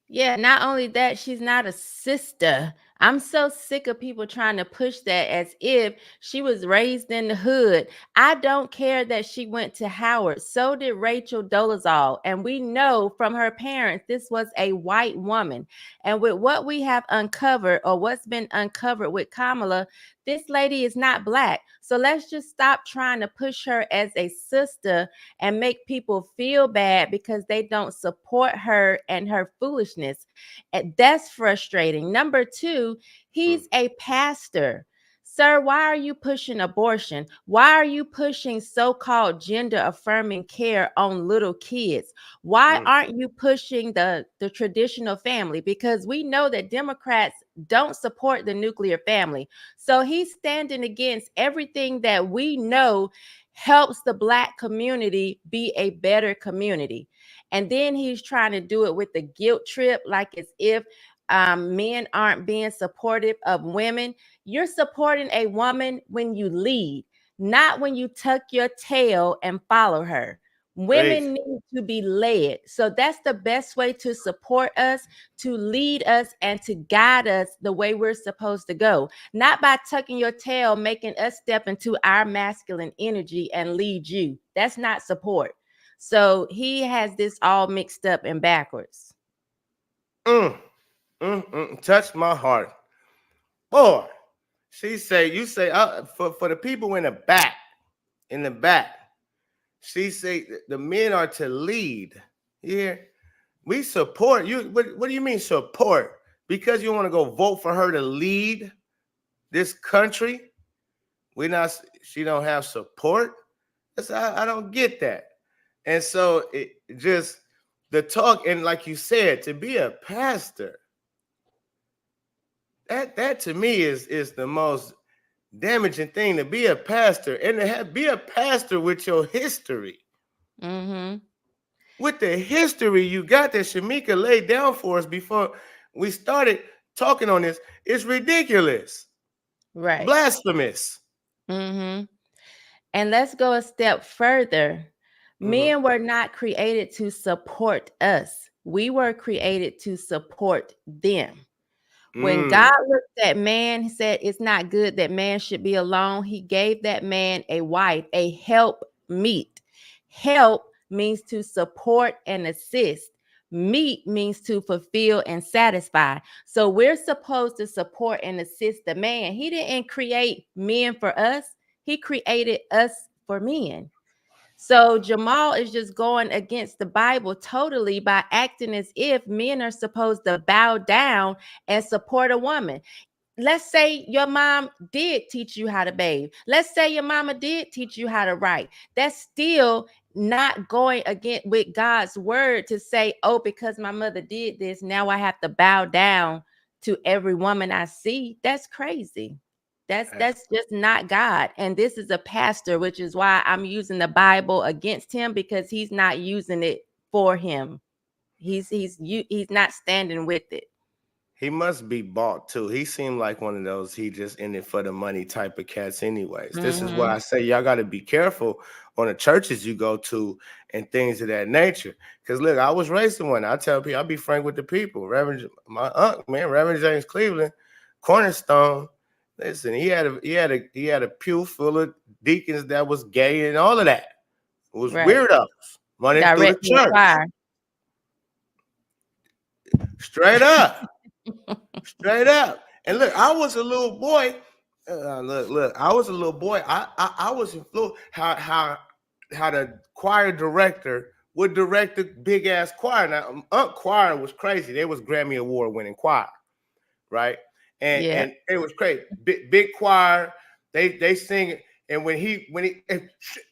Yeah, not only that, she's not a sister. I'm so sick of people trying to push that as if she was raised in the hood. I don't care that she went to Howard. So did Rachel Dolezal. And we know from her parents, this was a white woman. And with what we have uncovered, or what's been uncovered with Kamala, this lady is not black. So let's just stop trying to push her as a sister and make people feel bad because they don't support her and her foolishness. And that's frustrating. Number two, he's a pastor. Sir, why are you pushing abortion? Why are you pushing so-called gender affirming care on little kids? Why aren't you pushing the traditional family? Because we know that Democrats don't support the nuclear family. So he's standing against everything that we know helps the Black community be a better community. And then he's trying to do it with the guilt trip, like as if men aren't being supportive of women. You're supporting a woman when you lead, not when you tuck your tail and follow her. Women need to be led. So that's the best way to support us, to lead us, and to guide us the way we're supposed to go. Not by tucking your tail, making us step into our masculine energy and lead you. That's not support. So he has this all mixed up and backwards. Touch my heart. Boy, you say, for the people in the back, she say the men are to lead. Yeah, we support you. What do you mean support? Because you want to go vote for her to lead this country? She don't have support. I don't get that. And so it just the talk, and like you said, to be a pastor, that to me is the most damaging thing, to be a pastor, and to be a pastor with your history. With the history you got that Shamika laid down for us before we started talking on this, it's ridiculous. Right. Blasphemous. And let's go a step further. Men were not created to support us. We were created to support them. When God looked at man, he said it's not good that man should be alone. He gave that man a wife, a help meet. Help means to support and assist. Meet means to fulfill and satisfy. So we're supposed to support and assist the man. He didn't create men for us. He created us for men. So Jamal is just going against the Bible totally by acting as if men are supposed to bow down and support a woman. Let's say your mom did teach you how to bathe. Let's say your mama did teach you how to write. That's still not going against with God's word to say, oh, because my mother did this, now I have to bow down to every woman I see. That's crazy. That's just not God. And this is a pastor, which is why I'm using the Bible against him, because he's not using it for him. He's not standing with it. He must be bought too. He seemed like one of those he just in it for the money type of cats anyways. This is why I say y'all got to be careful on the churches you go to and things of that nature. Because look, I was raised in one. I tell people, I'll be frank with the people. My uncle, man, Reverend James Cleveland, Cornerstone. Listen, he had a pew full of deacons that was gay and all of that. It was weirdos running through the church. Straight up. Straight up. And look, I was a little boy. Look, I was a little boy. I was influenced how the choir director would direct the big ass choir. Now, choir was crazy. They was Grammy Award winning choir, right? And it was crazy. Big choir. They sing it. And when he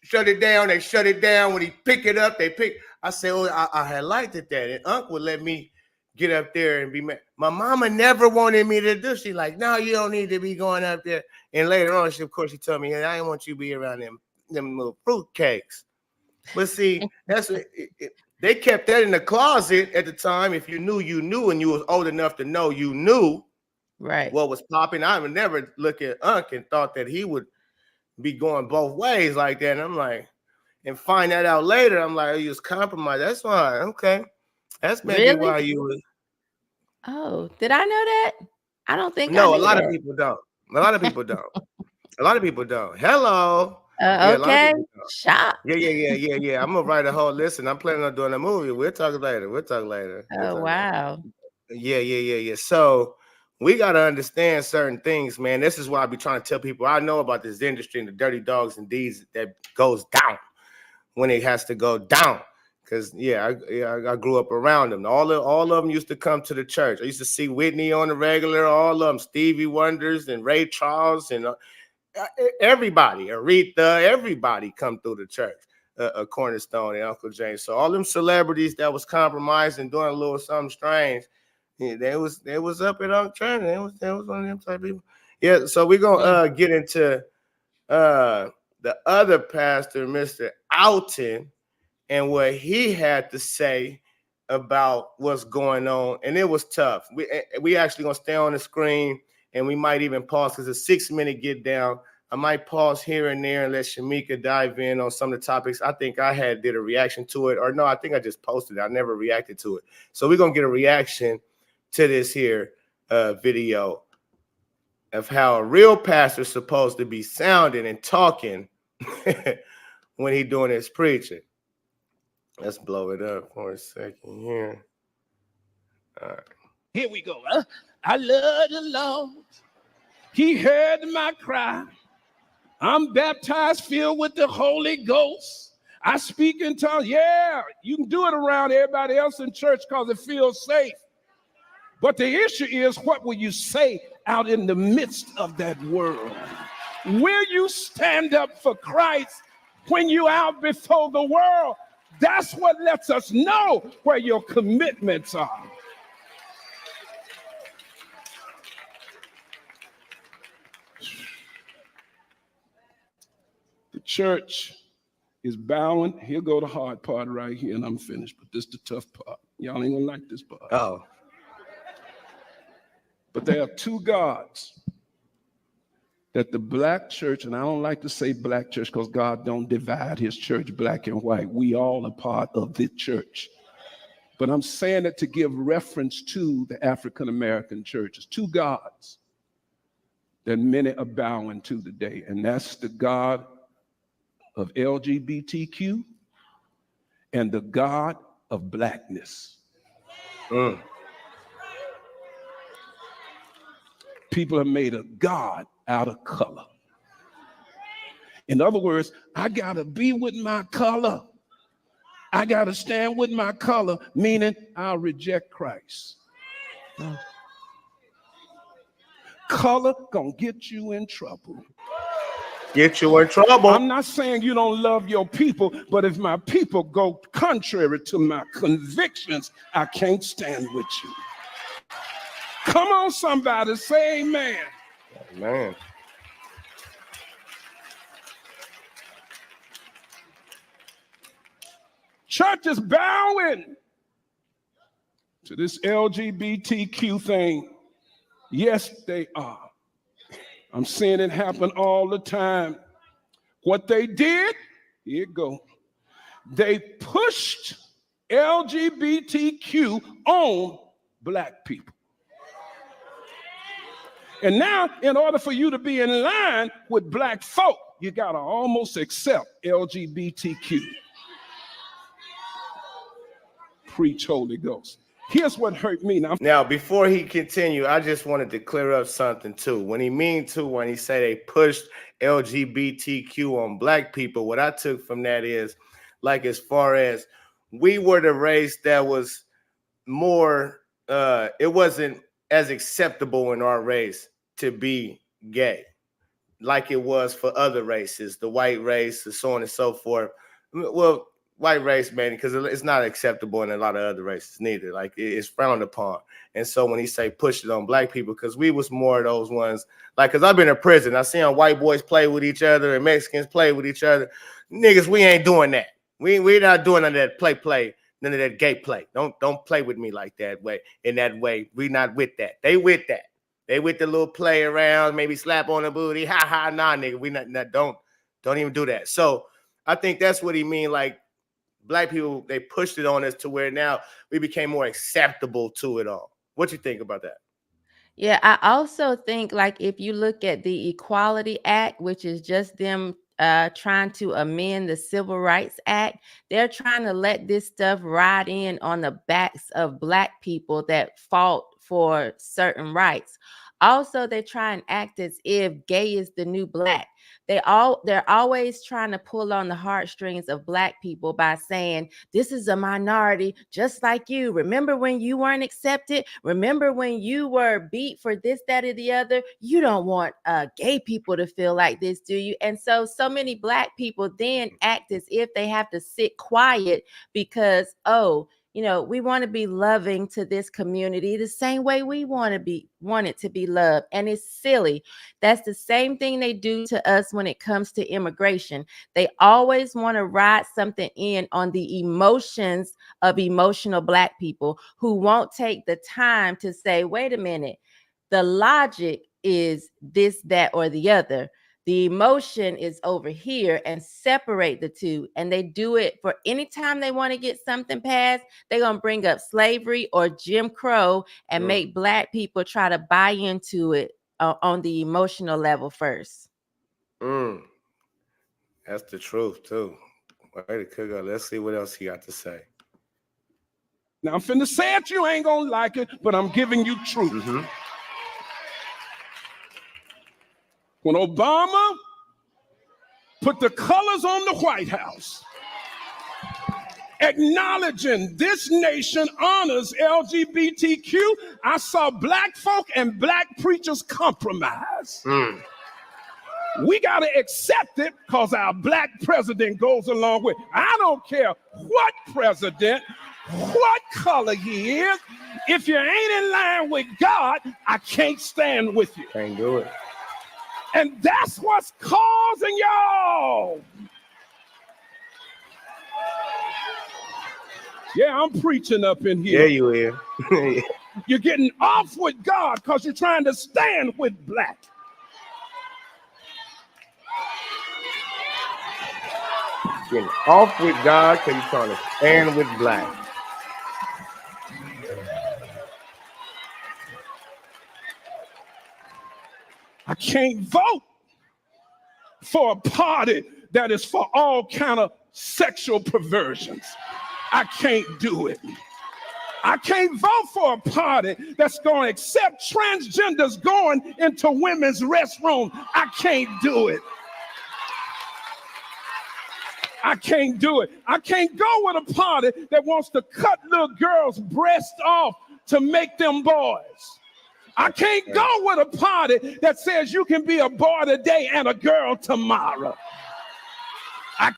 shut it down, they shut it down. When he pick it up, they pick. I said, oh, I had liked it that. And Unc would let me get up there and be mad. My mama never wanted me to do. She like, no, you don't need to be going up there. And later on, she told me, I didn't want you to be around them little fruit cakes. But see, that's what they kept that in the closet at the time. If you knew, you knew, and you was old enough to know you knew what was popping. I would never look at Unc and thought that he would be going both ways like that. And I'm like, and find that out later. I'm like, oh, you was compromised. That's why. Okay. That's maybe why you was. Oh, did I know that? I don't think No, I knew a lot that. of people don't. A lot of people don't. A lot of people don't. Hello. Okay. Shop. Yeah. I'm gonna write a whole list, and I'm planning on doing a movie. We'll talk later. Oh, wow. Yeah. So we gotta understand certain things, man. This is why I be trying to tell people I know about this industry and the dirty dogs and deeds that goes down when it has to go down. Because I grew up around them. All of them used to come to the church. I used to see Whitney on the regular. All of them, Stevie Wonders and Ray Charles and everybody, Aretha, everybody come through the church. Cornerstone and Uncle James. So all them celebrities that was compromised and doing a little something strange, they was up at Uncle James. They was one of them type of people. Yeah. So we're gonna get into the other pastor, Mr. Alton, and what he had to say about what's going on. And it was tough. We actually gonna stay on the screen, and we might even pause because it's a 6-minute get down. I might pause here and there and let Shamika dive in on some of the topics. I think I did a reaction to it, or no, I think I just posted it. I never reacted to it. So we're gonna get a reaction to this here video of how a real pastor's supposed to be sounding and talking when he doing his preaching. Let's blow it up for a second here. All right. Here we go. I love the Lord. He heard my cry. I'm baptized, filled with the Holy Ghost. I speak in tongues. Yeah, you can do it around everybody else in church because it feels safe. But the issue is, what will you say out in the midst of that world? Will you stand up for Christ when you're out before the world? That's what lets us know where your commitments are. The church is bowing. Here'll go the hard part right here, and I'm finished. But this is the tough part. Y'all ain't gonna like this part. Oh. But there are two gods that the black church, and I don't like to say black church because God don't divide his church black and white. We all are part of the church. But I'm saying it to give reference to the African-American churches. Two gods that many are bowing to today, and that's the God of LGBTQ and the God of blackness. People have made a God out of color. In other words, I gotta be with my color. I gotta stand with my color, meaning I'll reject Christ. Color gonna get you in trouble. Get you in trouble. I'm not saying you don't love your people, but if my people go contrary to my convictions, I can't stand with you. Come on, somebody, say amen. Man. Church is bowing to this LGBTQ thing. Yes, they are. I'm seeing it happen all the time. What they did, here you go. They pushed LGBTQ on black people. And now, in order for you to be in line with black folk, you gotta almost accept LGBTQ. Preach, Holy Ghost. Here's what hurt me. Now, before he continue, I just wanted to clear up something too. When he say they pushed LGBTQ on black people, what I took from that is, like, as far as we were the race that was more, it wasn't as acceptable in our race to be gay, like it was for other races, the white race, and so on and so forth. Well, white race, man, because it's not acceptable in a lot of other races neither. Like, it's frowned upon. And so when he say push it on black people, because we was more of those ones, like, because I've been in prison, I seen white boys play with each other and Mexicans play with each other. Niggas, we ain't doing that. We're not doing none of that play, none of that gay play. Don't play with me like that way. In that way, we not with that. They with that. They with the little play around, maybe slap on the booty. Ha ha, nah, nigga. We not don't even do that. So I think that's what he mean. Like, black people, they pushed it on us to where now we became more acceptable to it all. What you think about that? Yeah, I also think, like, if you look at the Equality Act, which is just them trying to amend the Civil Rights Act, they're trying to let this stuff ride in on the backs of black people that fought for certain rights. Also, they try and act as if gay is the new black. They're always trying to pull on the heartstrings of black people by saying, this is a minority just like you. Remember when you weren't accepted? Remember when you were beat for this, that, or the other? You don't want gay people to feel like this, do you? And so many black people then act as if they have to sit quiet because, we want to be loving to this community the same way we want it to be loved. And it's silly. That's the same thing they do to us when it comes to immigration. They always want to ride something in on the emotions of emotional black people who won't take the time to say, wait a minute, the logic is this, that, or the other. The emotion is over here, and separate the two. And they do it for any time they want to get something passed. They're going to bring up slavery or Jim Crow and make black people try to buy into it on the emotional level first. That's the truth, too. Way to cook up. Let's see what else he got to say. Now, I'm finna say it, you ain't going to like it, but I'm giving you truth. Mm-hmm. When Obama put the colors on the White House, acknowledging this nation honors LGBTQ, I saw black folk and black preachers compromise. We got to accept it because our black president goes along with it. I don't care what president, what color he is. If you ain't in line with God, I can't stand with you. Can't do it. And that's what's causing y'all. Yeah, I'm preaching up in here. Yeah, you is. You're getting off with God because you're trying to stand with black. Getting off with God because you're trying to stand with black. I can't vote for a party that is for all kind of sexual perversions. I can't do it. I can't vote for a party that's going to accept transgenders going into women's restrooms. I can't do it. I can't do it. I can't go with a party that wants to cut little girls' breasts off to make them boys. I can't go with a party that says you can be a boy today and a girl tomorrow. I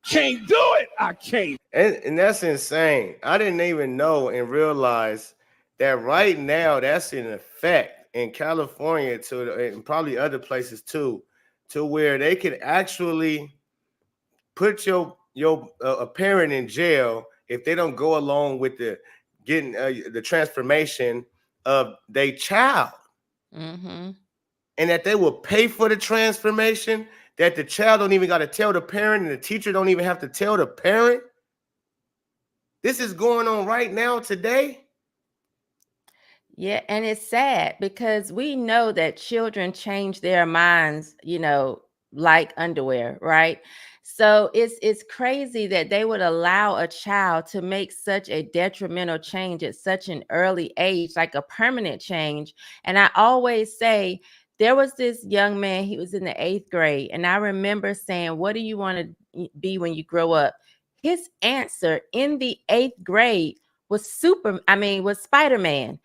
can't do it. I can't. And that's insane. I didn't even know and realize that right now that's in effect in California and probably other places too, to where they can actually put a parent in jail if they don't go along with the getting the transformation of their child, and that they will pay for the transformation, that the child don't even got to tell the parent and the teacher don't even have to tell the parent. This is going on right now today. Yeah, and it's sad because we know that children change their minds, like underwear, right? So it's crazy that they would allow a child to make such a detrimental change at such an early age, like a permanent change. And I always say, there was this young man, he was in the 8th grade, and I remember saying, what do you want to be when you grow up? His answer in the 8th grade was Spider-Man.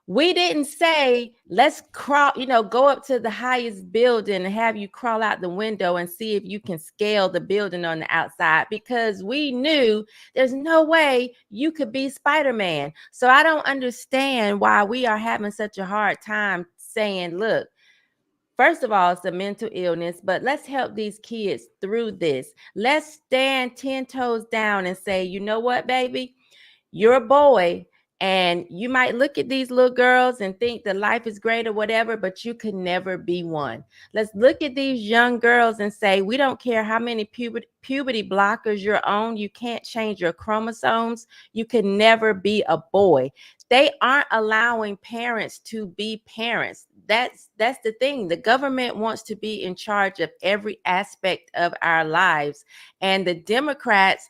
We didn't say, let's crawl, go up to the highest building and have you crawl out the window and see if you can scale the building on the outside, because we knew there's no way you could be Spider-Man. So I don't understand why we are having such a hard time saying, look, first of all, it's a mental illness, but let's help these kids through this. Let's stand 10 toes down and say, you know what, baby? You're a boy. And you might look at these little girls and think that life is great or whatever, but you could never be one. Let's look at these young girls and say, we don't care how many puberty blockers you're on. You can't change your chromosomes. You can never be a boy. They aren't allowing parents to be parents. That's the thing. The government wants to be in charge of every aspect of our lives. And the Democrats,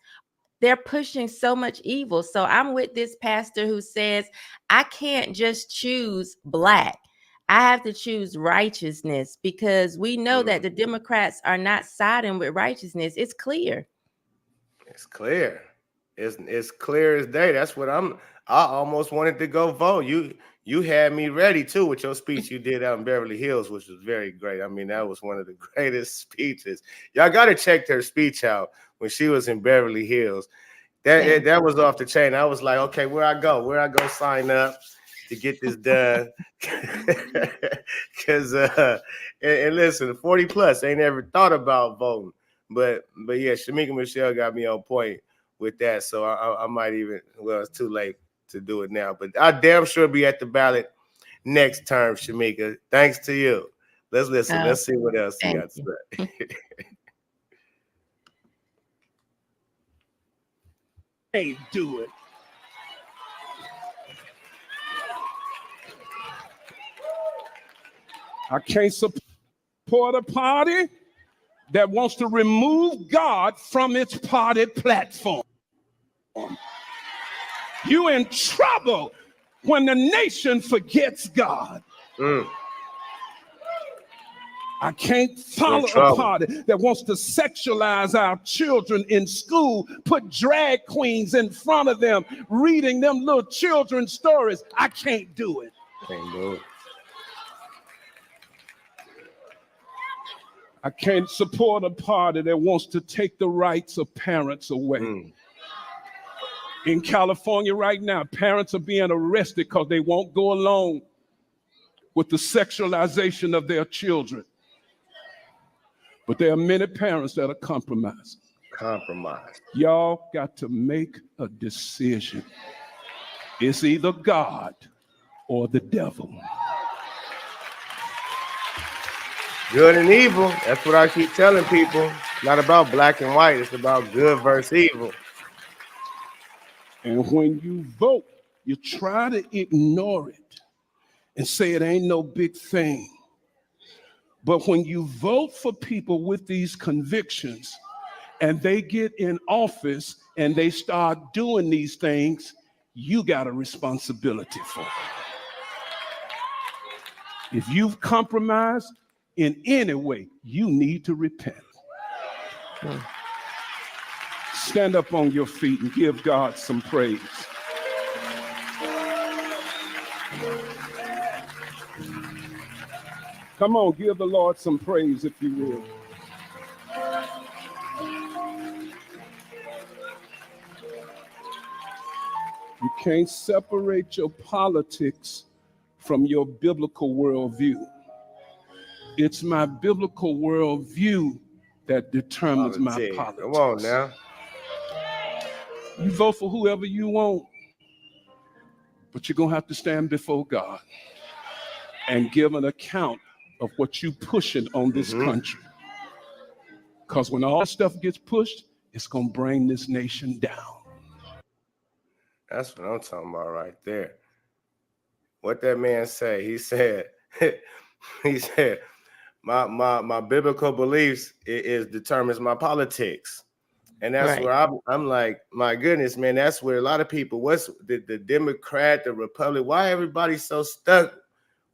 they're pushing so much evil. So I'm with this pastor who says, I can't just choose black. I have to choose righteousness, because we know that the Democrats are not siding with righteousness. It's clear. It's clear. It's clear as day. That's what I almost wanted to go vote. You had me ready too with your speech you did out in Beverly Hills, which was very great. I mean, that was one of the greatest speeches. Y'all got to check her speech out when she was in Beverly Hills. That was off the chain. I was like, okay, where I go sign up to get this done? Because and listen, 40 plus ain't ever thought about voting, but yeah, Shamika Michelle got me on point with that. So I might even, well, it's too late to do it now, but I damn sure be at the ballot next term, Shamika. Thanks to you. Let's listen. Let's see what else you got to say. Can't do it. I can't support a party that wants to remove God from its party platform. You in trouble when the nation forgets God. I can't follow a party that wants to sexualize our children in school, put drag queens in front of them, reading them little children's stories. I can't do it. Can't do it. I can't support a party that wants to take the rights of parents away. In California right now, parents are being arrested because they won't go along with the sexualization of their children. But there are many parents that are compromised. Y'all got to make a decision. It's either God or the devil. Good and evil. That's what I keep telling people. It's not about black and white. It's about good versus evil. And when you vote, you try to ignore it and say it ain't no big thing. But when you vote for people with these convictions and they get in office and they start doing these things, you got a responsibility for it. If you've compromised in any way, you need to repent. Stand up on your feet and give God some praise. Come on, give the Lord some praise if you will. You can't separate your politics from your biblical worldview. It's my biblical worldview that determines my politics. Come on now. You vote for whoever you want, but you're going to have to stand before God and give an account of what you pushing on this country. Because when all stuff gets pushed, it's going to bring this nation down. That's what I'm talking about right there. What that man say? He said, my biblical beliefs is determines my politics. And that's Right. where I'm like, my goodness, man, that's where a lot of people, what's the Democrat, the Republican, why everybody's so stuck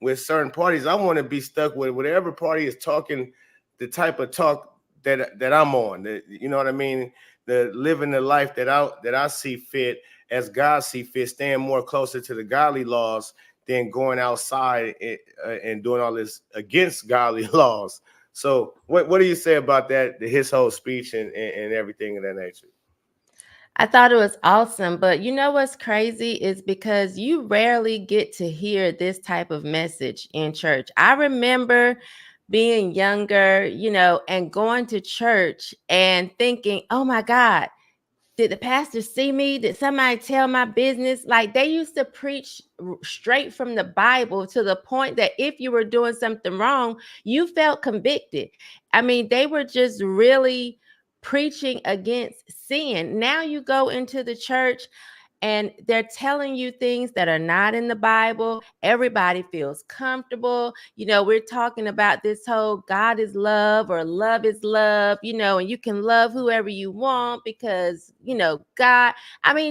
with certain parties? I want to be stuck with whatever party is talking the type of talk that I'm on. You know what I mean? The living the life that I see fit as God see fit, staying more closer to the godly laws than going outside and doing all this against godly laws. So what do you say about that, his whole speech and everything of that nature? I thought it was awesome, but you know what's crazy is because you rarely get to hear this type of message in church. I remember being younger, and going to church and thinking, oh my God, did the pastor see me? Did somebody tell my business? Like, they used to preach straight from the Bible to the point that if you were doing something wrong, you felt convicted. I mean, they were just really preaching against sin. Now you go into the church and they're telling you things that are not in the Bible. Everybody feels comfortable. We're talking about this whole God is love or love is love, and you can love whoever you want because, God,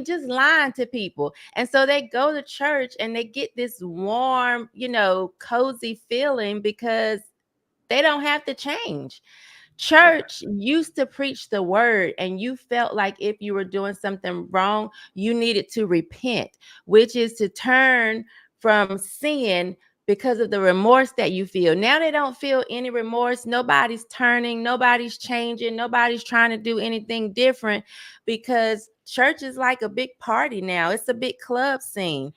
just lying to people. And so they go to church and they get this warm, cozy feeling because they don't have to change. Church used to preach the word, and you felt like if you were doing something wrong, you needed to repent, which is to turn from sin because of the remorse that you feel. Now they don't feel any remorse. Nobody's turning, nobody's changing, nobody's trying to do anything different because church is like a big party now. It's a big club scene.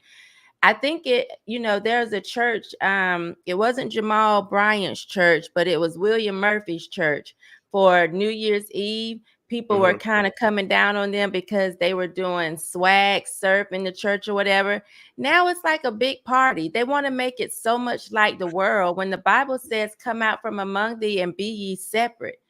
I think there's a church, it wasn't Jamal Bryant's church, but it was William Murphy's church. For New Year's Eve, people were kind of coming down on them because they were doing swag surf in the church or whatever. Now it's like a big party. They want to make it so much like the world when the Bible says, come out from among thee and be ye separate.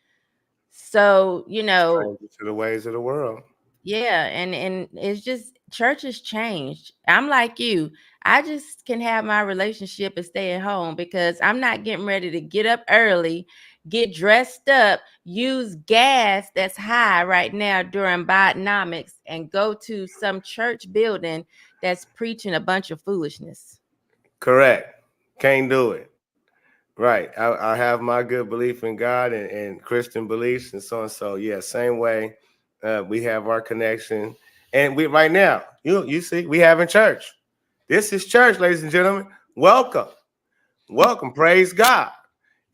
So, To the ways of the world. Yeah, and it's just church has changed. I'm like you. I just can have my relationship and stay at home because I'm not getting ready to get up early, get dressed up, use gas that's high right now during Bidenomics, and go to some church building that's preaching a bunch of foolishness. Correct. Can't do it. Right. I have my good belief in God and Christian beliefs and so on. So yeah, same way. We have our connection. And we right now, you see, we have in church. This is church, ladies and gentlemen. Welcome. Welcome. Praise God.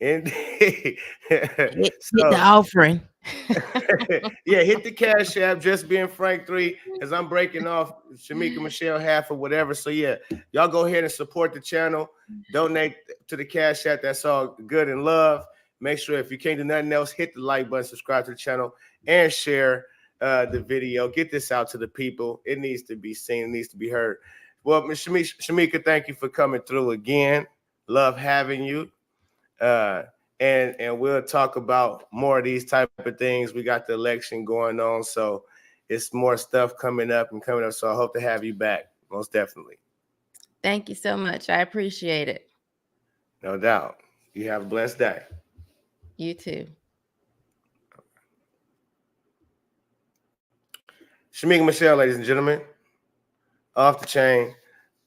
And Hit the offering. Yeah, hit the Cash App, Just Being Frank 3, as I'm breaking off Shamika Michelle half or whatever. So yeah, y'all go ahead and support the channel. Donate to the Cash App. That's all good and love. Make sure if you can't do nothing else, hit the like button, subscribe to the channel, and share the video. Get this out to the people. It needs to be seen. It needs to be heard. Well, Ms. Shamika, thank you for coming through again. Love having you. And we'll talk about more of these type of things. We got the election going on, so it's more stuff coming up. So I hope to have you back, most definitely. Thank you so much. I appreciate it. No doubt. You have a blessed day. You too. Shamika Michelle, ladies and gentlemen, Off the Chain.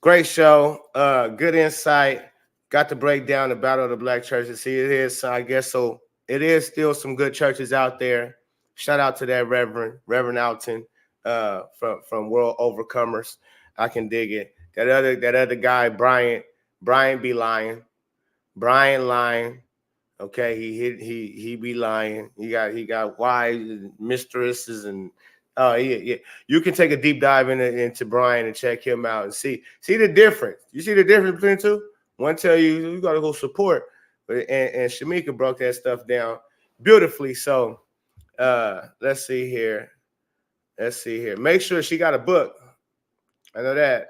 Great show. Good insight. Got to break down the battle of the black churches. See, it is, I guess, so it is still some good churches out there. Shout out to that Reverend Alton from World Overcomers. I can dig it. That other guy, Brian be lying. Brian lying. Okay, he be lying. He got wives, mistresses, and yeah. You can take a deep dive into Brian and check him out and see the difference. You see the difference between the two? One tell you gotta go support, and Shamika broke that stuff down beautifully. So let's see here. Make sure she got a book. I know that.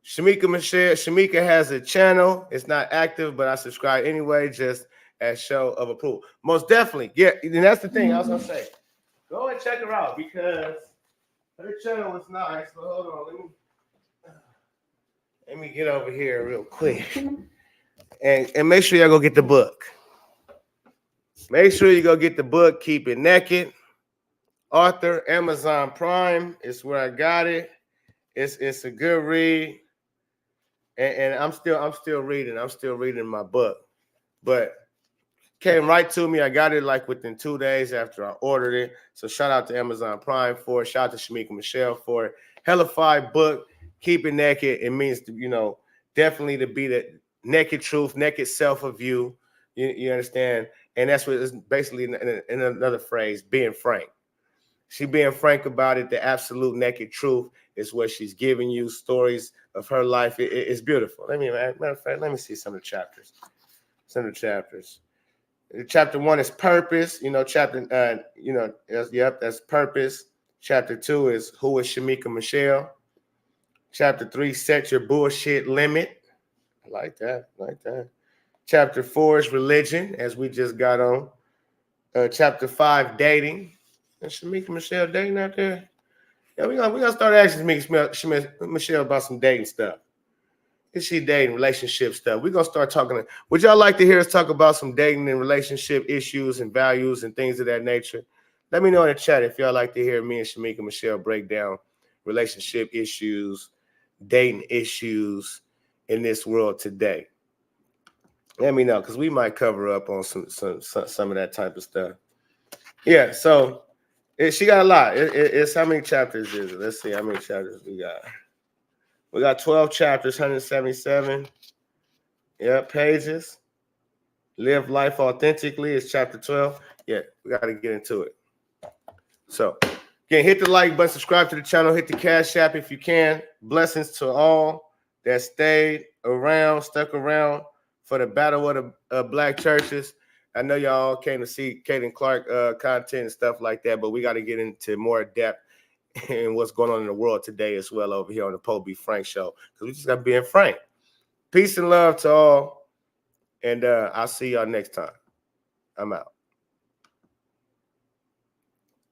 Shamika has a channel. It's not active, but I subscribe anyway, just as show of approval. Most definitely. Yeah, and that's the thing I was gonna say. Go and check her out because her channel is nice. So hold on, let me get over here real quick. And make sure y'all go get the book. Make sure you go get the book, Keep It Naked. Author, Amazon Prime is where I got it. It's a good read. And I'm still reading. I'm still reading my book. But came right to me. I got it like within 2 days after I ordered it. So shout out to Amazon Prime for it. Shout out to Shamika Michelle for it. Hellified book. Keep It Naked. It means to, definitely to be the naked truth, naked self of you. You understand? And that's what it's basically in another phrase, being frank. She being frank about it, the absolute naked truth is what she's giving you, stories of her life. It's beautiful. Matter of fact, let me see some of the chapters. Chapter 1 is purpose. That's purpose. Chapter 2 is who is Shamika Michelle. Chapter 3, set your bullshit limit. I like that. Chapter 4 is religion, as we just got on. Chapter 5, dating. And Shamika Michelle dating out there? Yeah, we're gonna start asking Shamika Michelle about some dating stuff. Is she dating, relationship stuff? We're gonna start talking. Would y'all like to hear us talk about some dating and relationship issues and values and things of that nature? Let me know in the chat if y'all like to hear me and Shamika Michelle break down relationship issues, dating issues in this world today. Let me know, because we might cover up on some of that type of stuff. Yeah, so she got a lot. It's how many chapters is it? Let's see how many chapters we got. We got 12 chapters, 177. Pages. Live life authentically is chapter 12. Yeah, we got to get into it. So, again, hit the like button, subscribe to the channel, hit the Cash App if you can. Blessings to all that stuck around for the Battle of the Black Churches. I know y'all came to see Kaden Clark content and stuff like that, but we got to get into more depth in what's going on in the world today as well over here on the Poe B. Frank Show, because we just got to be frank. Peace and love to all, and I'll see y'all next time. I'm out.